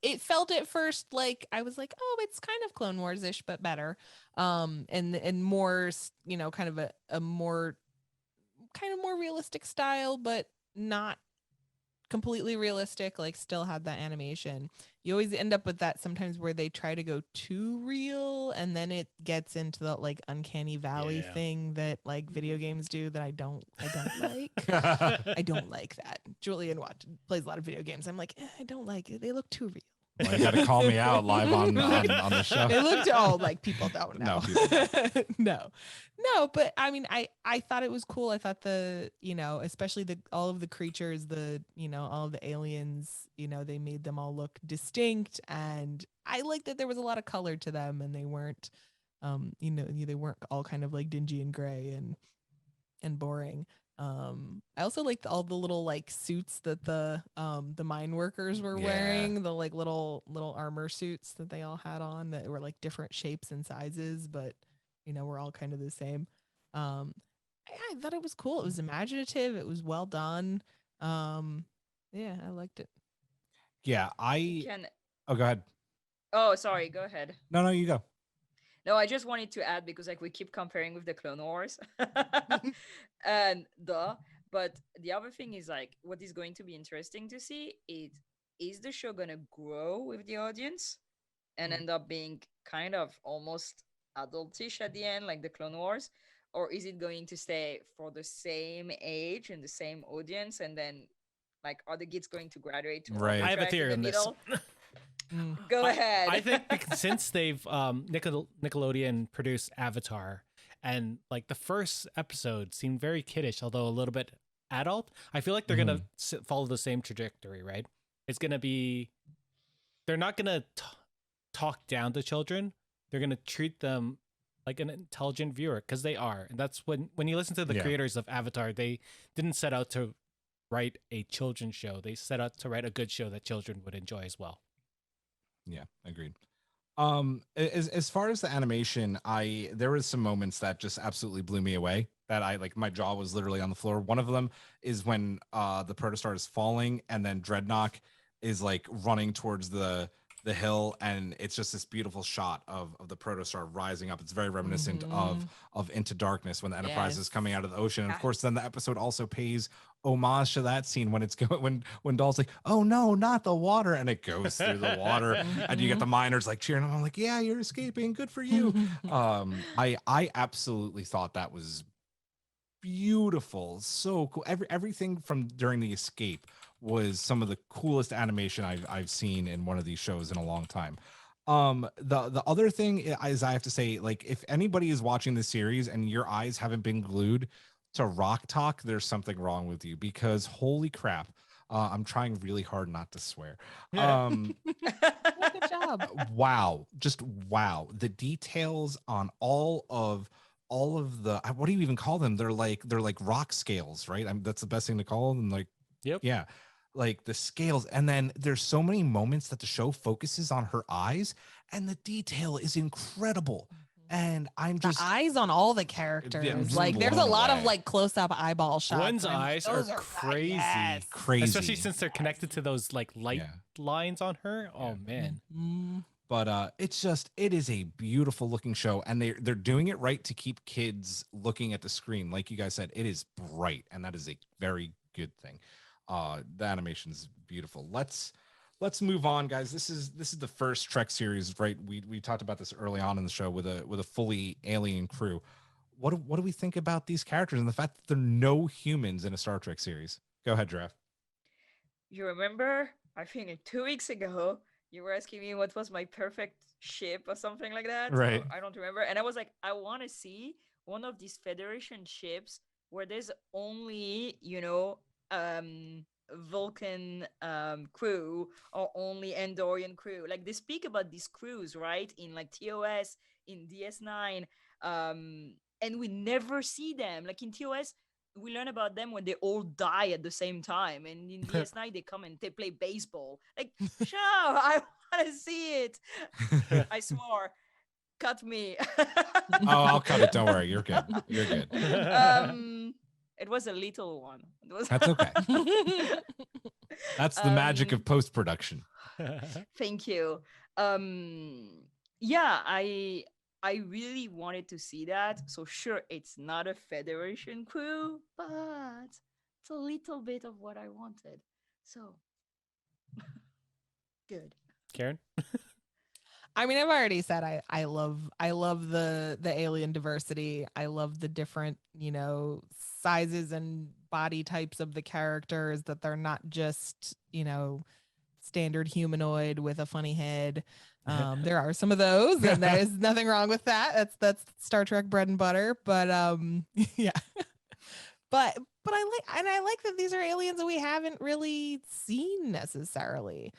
It felt at first like I was like, oh, it's kind of Clone Wars-ish, but better. And more, kind of a more realistic style, but not completely realistic, like still had that animation. You always end up with that sometimes where they try to go too real and then it gets into the like uncanny valley Yeah. thing that like video games do that I don't like. I don't like that. Julian plays a lot of video games. I'm like, I don't like it. They look too real. Well, you got to call me out live on the show. It looked like people don't know. No, but I mean, I thought it was cool. I thought especially all of the creatures, all of the aliens, they made them all look distinct, and I liked that there was a lot of color to them, and they weren't, they weren't all kind of like dingy and gray and boring. I also liked all the little like suits that the mine workers were wearing, the like little armor suits that they all had on that were like different shapes and sizes, but we're all kind of the same. I thought it was cool. It was imaginative. It was well done. Yeah, I liked it. Yeah, Oh, go ahead. Oh, sorry, go ahead. No, you go. No, I just wanted to add because like we keep comparing with the Clone Wars. And but the other thing is like what is going to be interesting to see is the show gonna grow with the audience and end up being kind of almost adultish at the end, like the Clone Wars, or is it going to stay for the same age and the same audience, and then like are the kids going to graduate to Right. I have a Trek theory in on the this. middle? Go ahead. I think since they've Nickelodeon produced Avatar, and like the first episode seemed very kiddish, although a little bit adult. I feel like they're gonna follow the same trajectory, right? It's gonna be, they're not gonna talk down to children. They're gonna treat them like an intelligent viewer, because they are, and that's when you listen to the creators of Avatar, they didn't set out to write a children's show. They set out to write a good show that children would enjoy as well. Yeah, agreed. As far as the animation, there was some moments that just absolutely blew me away, that I like, my jaw was literally on the floor. One of them is when the protostar is falling and then Dreadnought is like running towards the hill, and it's just this beautiful shot of the protostar rising up. It's very reminiscent of Into Darkness, when the Enterprise is coming out of the ocean. And of course, then the episode also pays homage to that scene when it's going when Dahl's like, oh no, not the water, and it goes through the water, and you get the miners like cheering. I'm like, yeah, you're escaping, good for you. I absolutely thought that was beautiful, so cool. Everything from during the escape was some of the coolest animation I've seen in one of these shows in a long time. The other thing is, I have to say, like, if anybody is watching this series and your eyes haven't been glued to Rock Talk, there's something wrong with you, because holy crap, I'm trying really hard not to swear. Good job. Wow, just wow, the details on all of the, what do you even call them? They're like rock scales, right? That's the best thing to call them. Like, yeah, like the scales. And then there's so many moments that the show focuses on her eyes, and the detail is incredible. And I'm just, the eyes on all the characters. Yeah, like there's a lot of like close up eyeball shots. Gwen's eyes are crazy. crazy, especially since they're connected to those like light lines on her. Oh man. But it is a beautiful looking show, and they're doing it right to keep kids looking at the screen. Like you guys said, it is bright, and that is a very good thing. The animation is beautiful. Let's move on, guys. This is the first Trek series, right? We talked about this early on in the show with a fully alien crew. What do we think about these characters and the fact that there are no humans in a Star Trek series? Go ahead, Giraffe. You remember, I think like 2 weeks ago, you were asking me what was my perfect ship or something like that. Right. I don't remember. And I was like, I want to see one of these Federation ships where there's only, Vulcan crew or only Andorian crew. Like they speak about these crews, right? In like TOS, in DS9, and we never see them. Like in TOS, we learn about them when they all die at the same time, and in DS9 they come and they play baseball. Like, sure, I want to see it. I swore. Cut me. Oh, I'll cut it. Don't worry. You're good. You're good. It was a little one. It was That's okay. That's the magic of post-production. Thank you. Yeah, I really wanted to see that. So sure, it's not a Federation crew, but it's a little bit of what I wanted. So good. Karen? I mean, I've already said I love the alien diversity. I love the different, sizes and body types of the characters, that they're not just, standard humanoid with a funny head. There are some of those, and there is nothing wrong with that. That's Star Trek bread and butter. But yeah. But I like that these are aliens that we haven't really seen necessarily.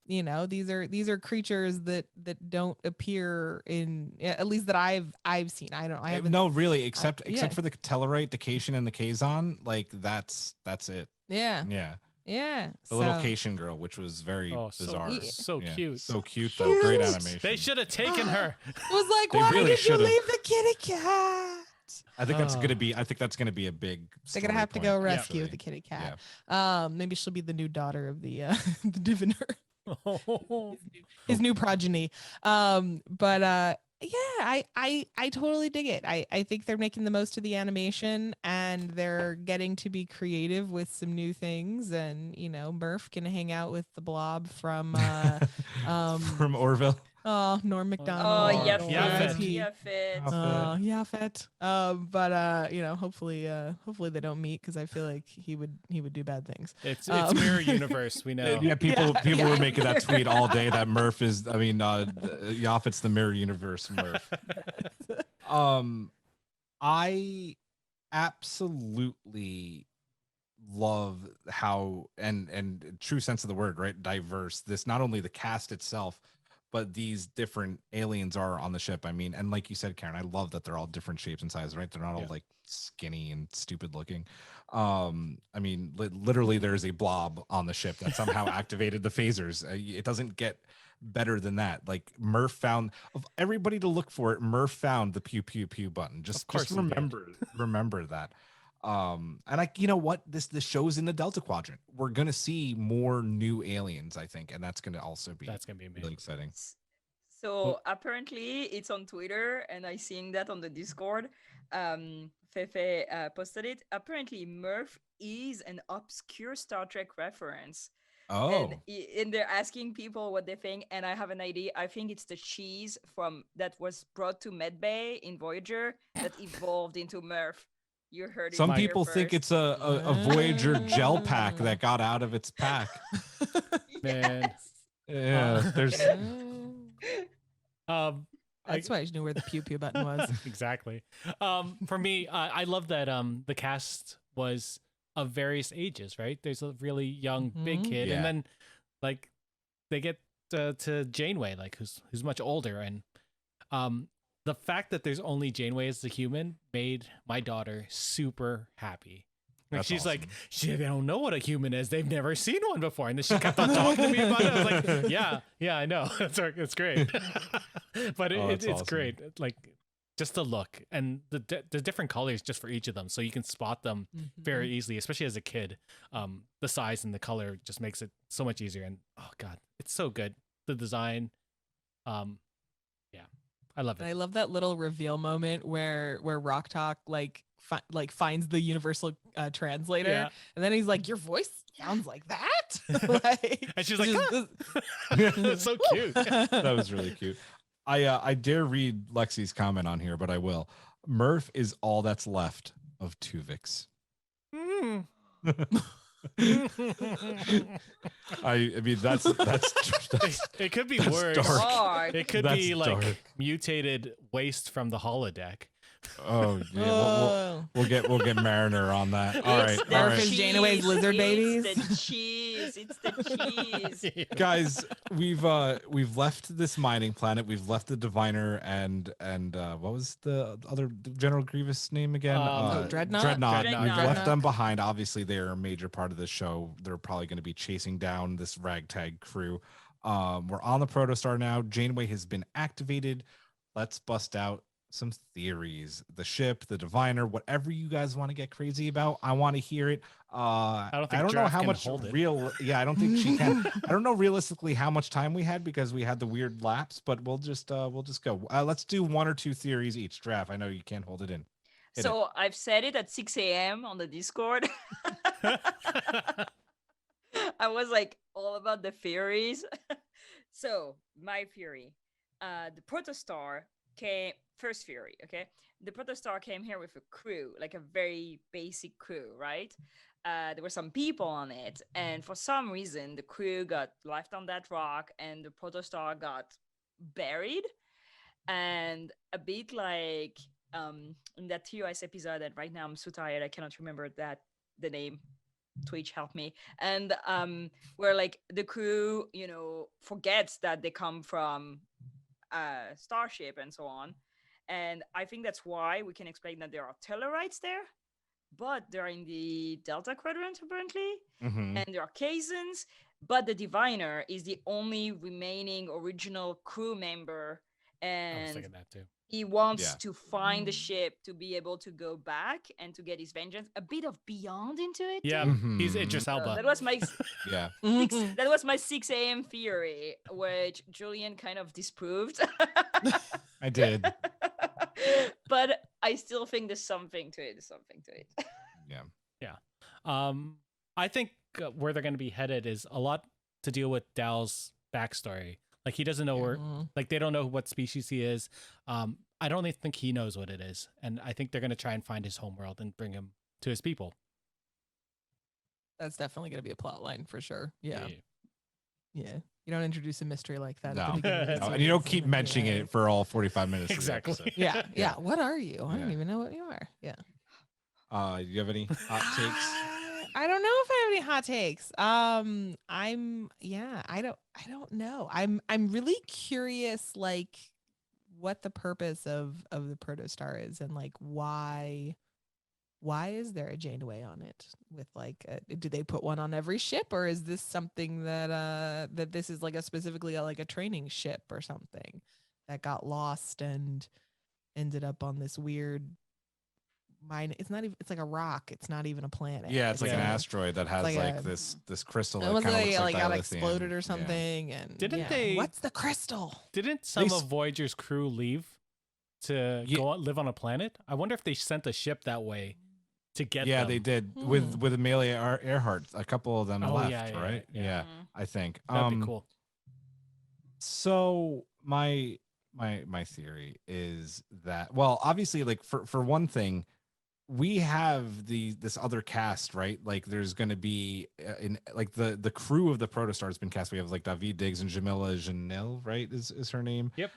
These are creatures that don't appear in, at least that I've seen. I haven't. No, really, except for the Tellarite, the Cation, and the Kazon. Like that's it. Yeah. Yeah. Yeah. The little Cation girl, which was very bizarre. So Yeah. cute. So cute, though. Great animation. They should have taken her. It was like, They why really did you should've. leave the kitty cat? I think that's gonna be. I think that's gonna be a big. They're gonna have to go rescue the kitty cat. Maybe she'll be the new daughter of the the diviner. His new progeny. Yeah, I totally dig it. I think they're making the most of the animation, and they're getting to be creative with some new things. And Murph can hang out with the blob from from Orville. Oh, Norm Macdonald. Oh, Yaphet. Yaphet. Yaphet. But hopefully they don't meet, because I feel like he would do bad things. It's mirror universe, we know. Yeah, people were making that tweet all day that Murph is. I mean, Yaphet's the mirror universe Murph. I absolutely love how and true sense of the word, right? Diverse. This, not only the cast itself, but these different aliens are on the ship. I mean, and like you said, Karen, I love that they're all different shapes and sizes, right? They're not all like skinny and stupid looking. I mean, literally there's a blob on the ship that somehow activated the phasers. It doesn't get better than that. Like Murph found, of everybody to look for it, Murph found the pew pew pew button. Just remember that. And you know what, this show's in the Delta Quadrant. We're gonna see more new aliens, I think, and that's gonna be amazing. Really exciting. So apparently it's on Twitter, and I seeing that on the Discord. Fefe posted it. Apparently Murph is an obscure Star Trek reference. Oh, and they're asking people what they think, and I have an idea. I think it's the cheese that was brought to Medbay in Voyager that evolved into Murph. You heard it. Some people think it's a Voyager gel pack that got out of its pack. Man. Yeah, there's. That's why I knew where the pew pew button was. Exactly. For me, I love that the cast was of various ages, right? There's a really young big kid, and then like they get to Janeway, like who's much older, and the fact that there's only Janeway as the human made my daughter super happy. Like, she's awesome. Like, they don't know what a human is. They've never seen one before. And then she kept on talking to me about it. I was like, yeah, I know. It's great. But it's awesome. Great. Like, just the look and the different colors just for each of them. So you can spot them very easily, especially as a kid. The size and the color just makes it so much easier. And, oh, God, it's so good. The design. I love it. And I love that little reveal moment where Rock Talk finds the universal translator, and then he's like, "Your voice sounds like that," and she's like, "It's so cute." That was really cute. I dare read Lexi's comment on here, but I will. Murph is all that's left of Tuvix. I mean that's it could be that's worse. Dark. It could that's be like dark. Mutated waste from the holodeck, Oh yeah, Oh. we'll get Mariner on that. All right, It's all the Mark right. is Janeway's lizard babies. It's the cheese. It's the cheese. Guys, we've left this mining planet. We've left the diviner and what was the other General Grievous name again? Dreadnought? Dreadnought. We've Dreadnought. left them behind. Obviously, they are a major part of the show. They're probably going to be chasing down this ragtag crew. We're on the Protostar now. Janeway has been activated. Let's bust out some theories. The ship, the diviner, whatever you guys want to get crazy about, I want to hear it. I don't think know Giraffe how can much hold it. I don't think she can. I don't know realistically how much time we had because we had the weird lapse, but we'll just go. Let's do one or two theories each. Draft. I know you can't hold it in. Hit So I've said it at 6 a.m. on the Discord. I was like all about the theories. So my theory, the Protostar came first theory. Okay, the Protostar came here with a crew, like a very basic crew, right? There were some people on it, and for some reason, the crew got left on that rock, and the Protostar got buried. And a bit like in that TOS episode, that right now I'm so tired, I cannot remember the name. Twitch, help me. And where like the crew, forgets that they come from a starship and so on. And I think that's why we can explain that there are Tellarites there, but they're in the Delta Quadrant apparently, Mhm. and there are Kazans, but the Diviner is the only remaining original crew member, I was and thinking that too. he wants Yeah. to find the ship to be able to go back and to get his vengeance. A bit of Beyond into it. Yeah, too. he's Mhm. Idris So Elba. that was my Yeah. that was my 6 a.m. theory, which Julian kind of disproved. I did. But I still think there's something to it. Yeah. I think where they're going to be headed is a lot to deal with Dal's backstory. Like he doesn't know where, like they don't know what species he is. I don't even think he knows what it is, and I think they're going to try and find his homeworld and bring him to his people. That's definitely going to be a plot line for sure. Yeah. You don't introduce a mystery like that. No. At the beginning of the No, and series. you don't keep mentioning Yeah. it for all 45 minutes. of the Exactly. episode. Yeah, Yeah. yeah. What are you? I don't Yeah. even know what you are. Yeah. Do you have any hot takes? I don't know if I have any hot takes. I don't know. I'm really curious, like what the purpose of the Protostar is, and like why is there a Janeway on it with like do they put one on every ship, or is this something that this is like specifically like a training ship or something that got lost and ended up on this weird mine? It's not even, it's like a rock, it's not even a planet. Yeah, it's like an a- asteroid that has like like a- this crystal it that was kind of like, looks like got dilithium. exploded or Yeah. something. And Didn't yeah. they- What's the crystal? Didn't some They of Voyager's crew leave to Ye- go on, live on a planet? I wonder if they sent a ship that way to get Yeah, them. they did with Amelia Earhart. A couple of them Oh, left, yeah, right? yeah. Yeah, Mhm. I think. That'd be cool. So my theory is that, well, obviously, like for one thing, we have this other cast, right? Like there's going to be in like the crew of the Protostar has been cast. We have like David Diggs and Jamila Janelle, right? Is her name? Yep.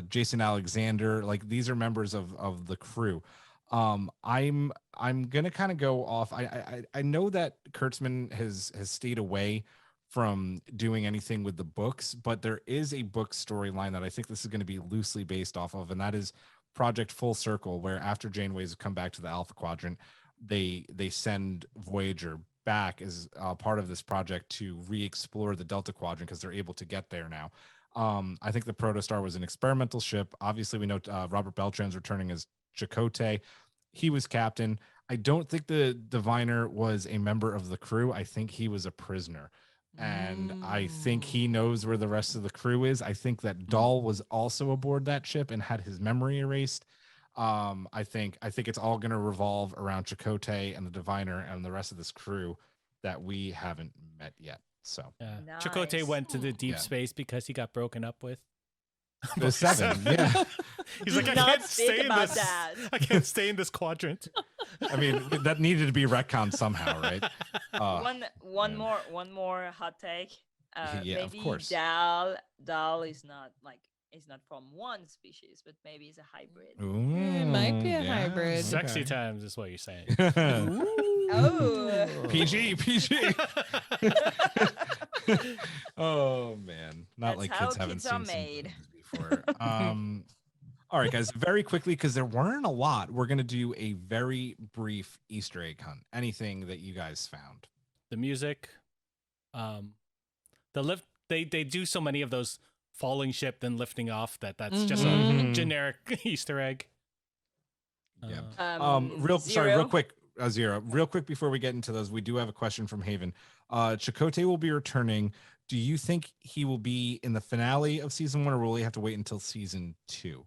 Jason Alexander. Like these are members of the crew. I'm gonna kind of go off. I know that Kurtzman has stayed away from doing anything with the books, but there is a book storyline that I think this is going to be loosely based off of, and that is Project Full Circle, where after Janeway's come back to the Alpha Quadrant, they send Voyager back as part of this project to re-explore the Delta Quadrant because they're able to get there now. I think the Protostar was an experimental ship. Obviously, we know Robert Beltran's returning as Chakotay. He was captain. I don't think the Diviner was a member of the crew. I think he was a prisoner. And I think he knows where the rest of the crew is. I think that Dahl was also aboard that ship and had his memory erased. I think it's all going to revolve around Chakotay and the Diviner and the rest of this crew that we haven't met yet. So Yeah. Chakotay Nice. went to the deep Yeah. space because he got broken up with. the seven, yeah. He's Did like, I not can't think stay in about this. that. I can't stay in this quadrant. I mean, that needed to be retconned somehow, right? One yeah. more hot take. Yeah, of Maybe course. Dal is not like is not from one species, but maybe it's a hybrid. It might be a yeah, hybrid. Sexy times is what you're saying. Oh. PG. Oh man, not That's like how kids haven't kids are seen some made. movies before. All right, guys, very quickly because there weren't a lot. We're gonna do a very brief Easter egg hunt. Anything that you guys found? The music, the lift. They do so many of those falling ship then lifting off that's just a Mhm. generic Easter egg. Yeah. Zero. Real quick, Zero. Real quick before we get into those, we do have a question from Haven. Chakotay will be returning. Do you think he will be in the finale of season 1, or will he have to wait until season 2?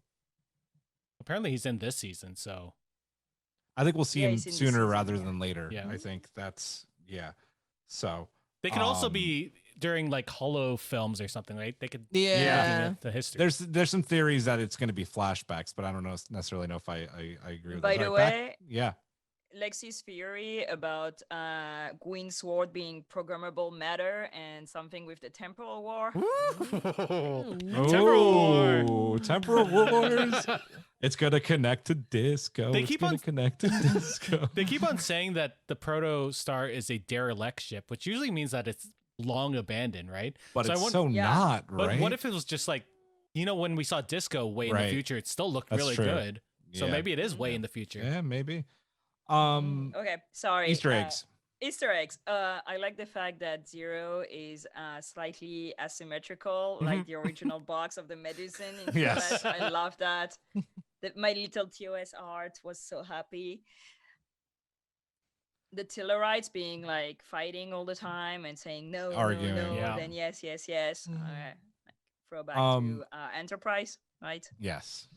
Apparently, he's in this season, so I think we'll see Yeah, him he's in the sooner season, rather yeah. than later. Yeah. I think that's So they could also be during like Hollow films or something, right? They could Yeah. the history. there's some theories that it's going to be flashbacks, but I don't necessarily know if I agree with By that. the All right, way, yeah. Lexi's theory about Gwyn's sword being programmable matter and something with the temporal war. Temporal War. Oh, Temporal Wars. It's gonna connect to disco. They It's keep gonna on- connect to disco. They keep on saying that the Proto Star is a derelict ship, which usually means that it's long abandoned, right? but So I it's want- so Yeah. not, But right? what if it was just like, when we saw Disco way in Right. the future, it still looked That's really true. good. So Yeah. maybe it is way Yeah. in the future. Yeah, maybe. Okay, sorry. Easter eggs. Easter eggs. I like the fact that Zero is slightly asymmetrical, like the original box of the medicine in Yes. TOS. I love that. My little TOS art was so happy. The Tillerites being like fighting all the time and saying no, Arguing. no, Yeah. then yes. Mhm. Like, throwback Um, to Enterprise, right? Yes.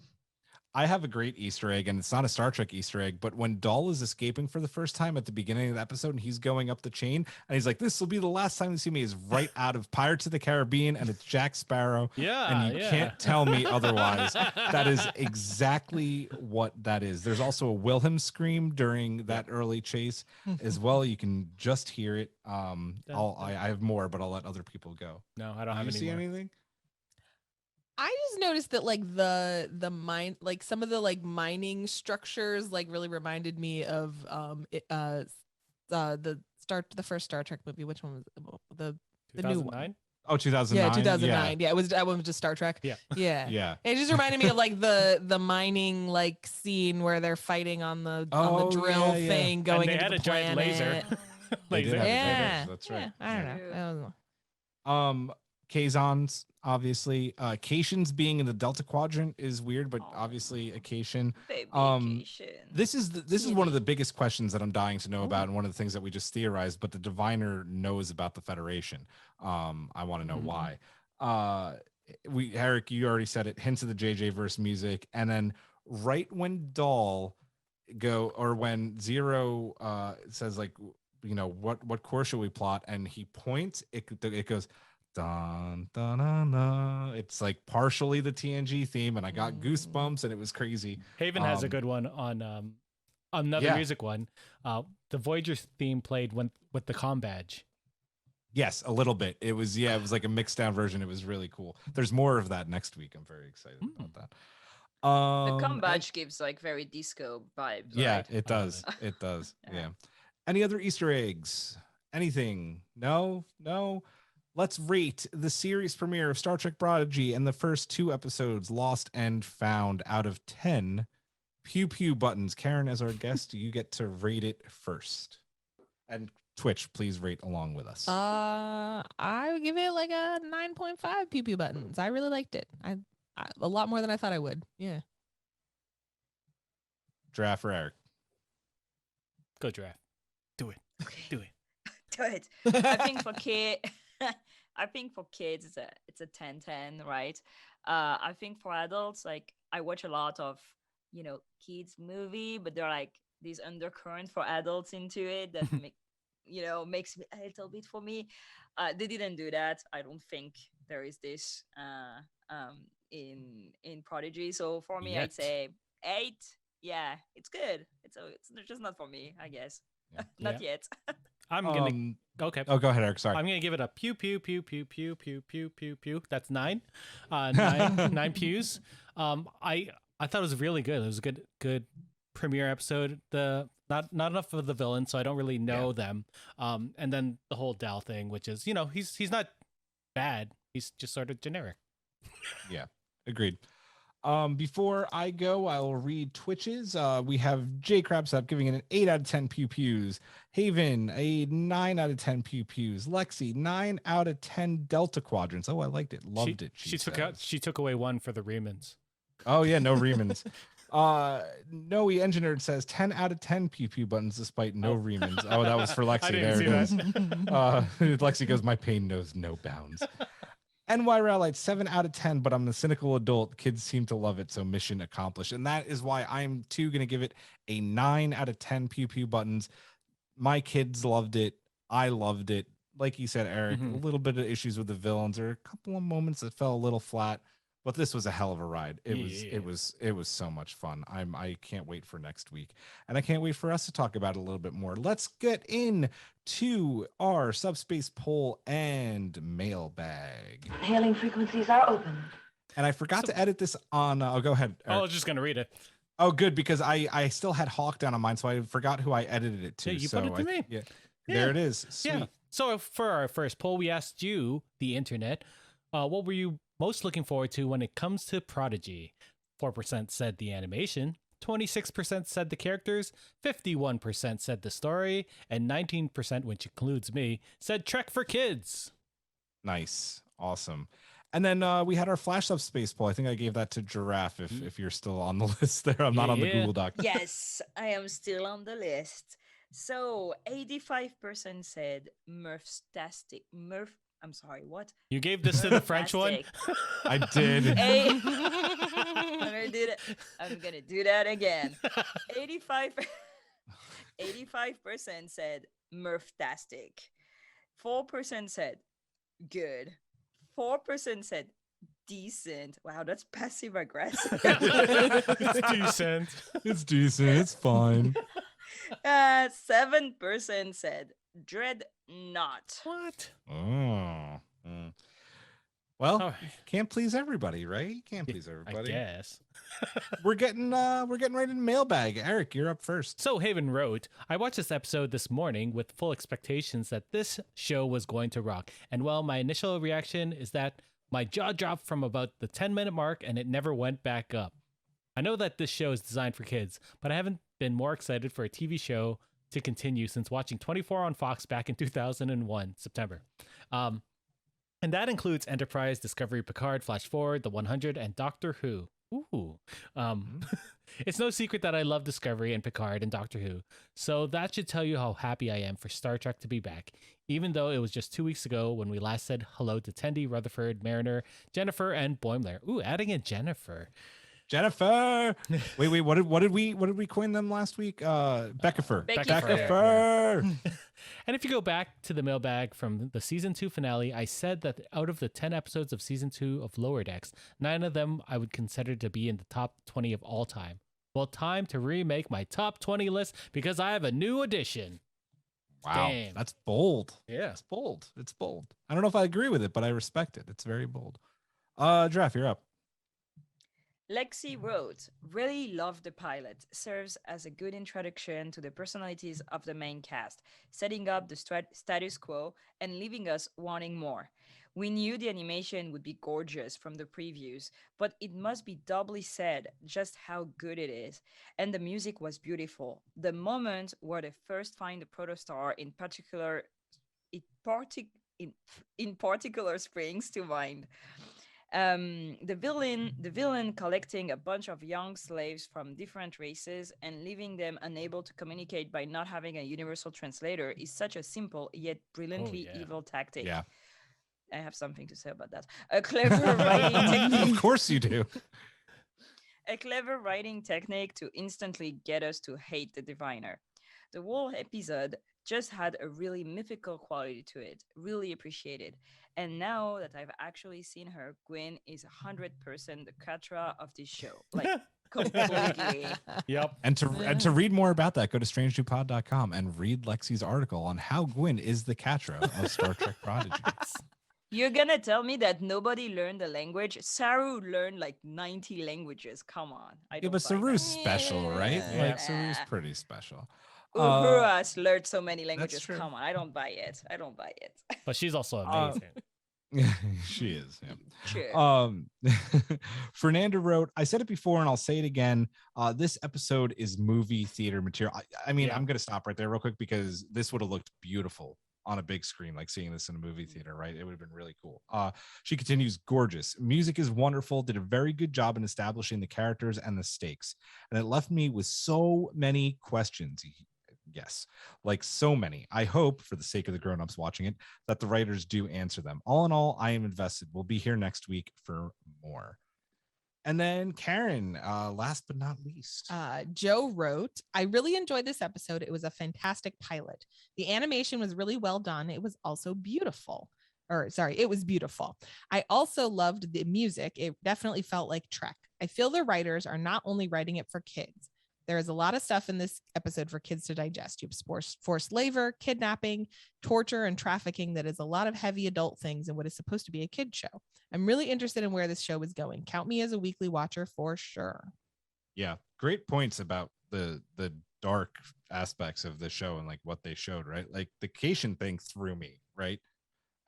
I have a great Easter egg, and it's not a Star Trek Easter egg, but when Dahl is escaping for the first time at the beginning of the episode and he's going up the chain and he's like, this will be the last time you see me, is right out of Pirates of the Caribbean, and it's Jack Sparrow. Yeah. And you can't tell me otherwise. That is exactly what that is. There's also a Wilhelm scream during that early chase as well. You can just hear it. I have more, but I'll let other people go. No, I don't Do have you any see more. anything? I just noticed that like the mine, like some of the like mining structures like really reminded me of the first Star Trek movie. Which one was the new one? 2009? Oh, 2009. Yeah, 2009. Yeah, that one was just Star Trek. Yeah. Yeah. Yeah. It just reminded me of like the mining like scene where they're fighting on the Oh, drill yeah. thing going they into had the a giant laser. planet. They did Laser. have a Yeah, laser, that's right. Yeah, I don't True. know. I don't know. Kazons, obviously. Kations being in the Delta Quadrant is weird, but Aw. obviously a Cation. Baby Um, vacation. This is one of the biggest questions that I'm dying to know about, and one of the things that we just theorized. But the diviner knows about the Federation. I want to know why. Eric, you already said it. Hints of the JJ verse music, and then right when when Zero says like, what course should we plot, and he points, it goes. Dun, dun, dun, dun. It's like partially the TNG theme, and I got goosebumps, and it was crazy. Haven has a good one on another music one. The Voyager theme played with the comm badge. Yes, a little bit. It was like a mixed down version. It was really cool. There's more of that next week. I'm very excited about that. The comm badge gives like very disco vibes. Yeah, right? it does. It does. Yeah. Yeah. Any other Easter eggs? Anything? No. Let's rate the series premiere of Star Trek Prodigy and the first 2 episodes, Lost and Found, out of 10 pew pew buttons. Karyn, as our guest, you get to rate it first. And Twitch, please rate along with us. I would give it like a 9.5 pew pew buttons. I really liked it. I a lot more than I thought I would. Yeah. Draft for Eric. Go draft. Do it. Do it. Do it. I think for kids it's a 10-10, right? I think for adults, like I watch a lot of kids movie, but they're like these undercurrent for adults into it that makes me a little bit for me. They didn't do that. I don't think there is this in Prodigy. So for me, I'd Yet. say 8. Yeah, it's good. It's just not for me, I guess. Not yet. I'm gonna okay. Oh, go ahead, Eric. Sorry. I'm gonna give it a pew pew pew pew pew pew pew pew pew. That's 9, nine pews. I thought it was really good. It was a good premiere episode. The not enough of the villain, so I don't really know them. And then the whole Dal thing, which is he's not bad. He's just sort of generic. Yeah, agreed. Before I go, I will read Twitches. We have J Crabs up giving it an 8 out of 10 pew pews. Haven, a 9 out of 10 pew pews. Lexi, 9 out of 10 Delta quadrants. Oh, I liked it. Loved it. She took away 1 for the Remans. Oh yeah, no Remans. Noe Engineer says 10 out of 10 pew pew buttons despite no Remans. Oh, that was for Lexi. There it is. Lexi goes, my pain knows no bounds. NY Rowlight, 7 out of 10, but I'm the cynical adult. Kids seem to love it, so mission accomplished. And that is why I'm too going to give it a 9 out of 10 pew pew buttons. My kids loved it. I loved it. Like you said, Eric, a little bit of issues with the villains, or a couple of moments that fell a little flat, but this was a hell of a ride. It was so much fun. I can't wait for next week, and I can't wait for us to talk about it a little bit more. Let's get in to our subspace poll and mailbag. Hailing frequencies are open. And I forgot to edit this on. Oh, go ahead, Eric. I was just gonna read it. Oh, good, because I still had Hawk down on mine, so I forgot who I edited it to. Yeah, you so put it to me. Yeah, there it is. Sweet. Yeah. So for our first poll, we asked you, the internet, what were you most looking forward to when it comes to Prodigy? 4% said the animation, 26% said the characters, 51% said the story, and 19%, which includes me, said Trek for Kids. Nice. Awesome. And then we had our Flash Subspace poll. I think I gave that to Giraffe if you're still on the list there. I'm not on the Google Doc. Yes, I am still on the list. So 85% said Murphtastic. I'm sorry, what? You gave this to the French one? I did. I'm gonna do that again. 85% said Murphtastic. 4% said good. 4% said decent. Wow, that's passive aggressive. It's decent. It's decent. It's fine. 7% said dread not. What? Oh. Well, can't please everybody, right? You can't please everybody. I guess. We're getting right into mailbag. Eric, you're up first. So Haven wrote, I watched this episode this morning with full expectations that this show was going to rock. And well, my initial reaction is that my jaw dropped from about the 10-minute mark and it never went back up. I know that this show is designed for kids, but I haven't been more excited for a TV show to continue since watching 24 on Fox back in 2001, September. And that includes Enterprise, Discovery, Picard, Flash Forward, The 100, and Doctor Who. Ooh. It's no secret that I love Discovery and Picard and Doctor Who. So that should tell you how happy I am for Star Trek to be back, even though it was just 2 weeks ago when we last said hello to Tendi, Rutherford, Mariner, Jennifer, and Boimler. Ooh, adding in Jennifer. Jennifer. Wait. What did we coin them last week? Beckifer. Beckifer. And if you go back to the mailbag from the season 2 finale, I said that out of the 10 episodes of season 2 of Lower Decks, 9 of them I would consider to be in the top 20 of all time. Well, time to remake my top 20 list because I have a new addition. Wow, Damn. that's bold. Yeah. It's bold. It's bold. I don't know if I agree with it, but I respect it. It's very bold. Giraffe, you're up. Lexi wrote, really love the pilot. Serves as a good introduction to the personalities of the main cast, setting up the status quo and leaving us wanting more. We knew the animation would be gorgeous from the previews, but it must be doubly said just how good it is. And the music was beautiful. The moment where they first find the protostar in particular springs to mind. The villain collecting a bunch of young slaves from different races and leaving them unable to communicate by not having a universal translator is such a simple yet brilliantly evil tactic. Yeah. I have something to say about that. A clever writing technique. Of course you do. A clever writing technique to instantly get us to hate the diviner. The whole episode just had a really mythical quality to it. Really appreciated. And now that I've actually seen her, Gwen is 100% the Katra of this show. Like Completely. Yep. And to read more about that, go to strangenewpod.com and read Lexi's article on how Gwyn is the Catra of Star Trek Prodigy. You're gonna tell me that nobody learned the language? Saru learned like 90 languages. Come on. I Yeah, don't but buy Saru's that. special, right? Yeah. Like Saru's pretty special. Uhura's learned so many languages. true. Come on. I don't buy it. I don't buy it. But she's also amazing. She is. Yeah. Sure. Fernanda wrote, I said it before and I'll say it again. This episode is movie theater material. I mean, Yeah. I'm going to stop right there real quick because this would have looked beautiful on a big screen, like seeing this in a movie theater, right? It would have been really cool. She continues, gorgeous. Music is wonderful. Did a very good job in establishing the characters and the stakes. And it left me with so many questions. Yes, like so many. I hope, for the sake of the grown-ups watching it, that the writers do answer them. All in all, I am invested. We'll be here next week for more. And then Karyn, last but not least. Joe wrote, I really enjoyed this episode. It was a fantastic pilot. The animation was really well done. It was also beautiful. It was beautiful. I also loved the music. It definitely felt like Trek. I feel the writers are not only writing it for kids. There is a lot of stuff in this episode for kids to digest. You have forced labor, kidnapping, torture, and trafficking. That is a lot of heavy adult things in what is supposed to be a kid show. I'm really interested in where this show is going. Count me as a weekly watcher for sure. Yeah, great points about the dark aspects of the show and like what they showed, right? Like the Cation thing threw me, right?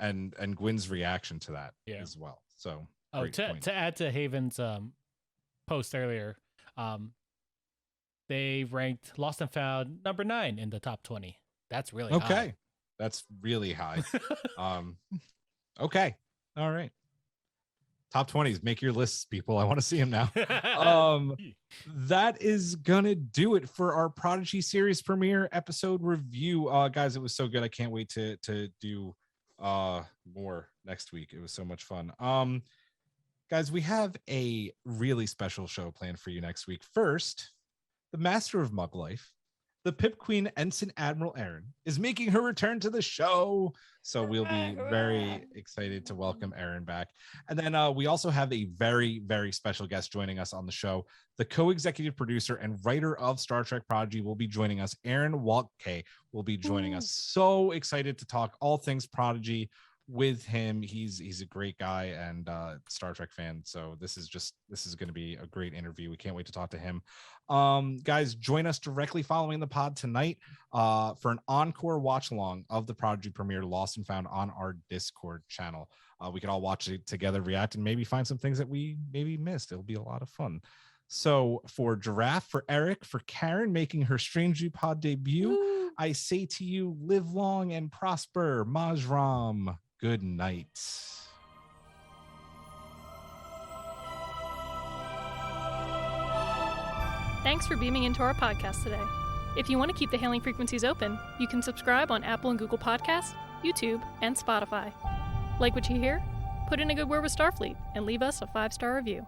And Gwyn's reaction to that as well. So to add to Haven's post earlier, they ranked Lost and Found number 9 in the top 20. That's really high. That's really high. Okay. All right. Top 20s, make your lists, people. I want to see them now. That is gonna do it for our Prodigy series premiere episode review. Guys, it was so good. I can't wait to do more next week. It was so much fun. Guys, we have a really special show planned for you next week. First, the master of Mug Life, the Pip Queen Ensign Admiral Erin, is making her return to the show. So we'll be very excited to welcome Erin back. And then we also have a very, very special guest joining us on the show. The co-executive producer and writer of Star Trek Prodigy will be joining us. Aaron Waltke will be joining us. So excited to talk all things Prodigy with him. He's a great guy and Star Trek fan. So this is going to be a great interview. We can't wait to talk to him. Guys, join us directly following the pod tonight for an encore watch along of the Prodigy premiere, Lost and Found, on our Discord channel. We could all watch it together, react, and maybe find some things that we maybe missed. It'll be a lot of fun. So for Giraffe, for Eric, for Karyn making her Strange New Pod debut, I say to you, live long and prosper. Majram. Good night. Thanks for beaming into our podcast today. If you want to keep the hailing frequencies open, you can subscribe on Apple and Google Podcasts, YouTube, and Spotify. Like what you hear? Put in a good word with Starfleet and leave us a 5-star review.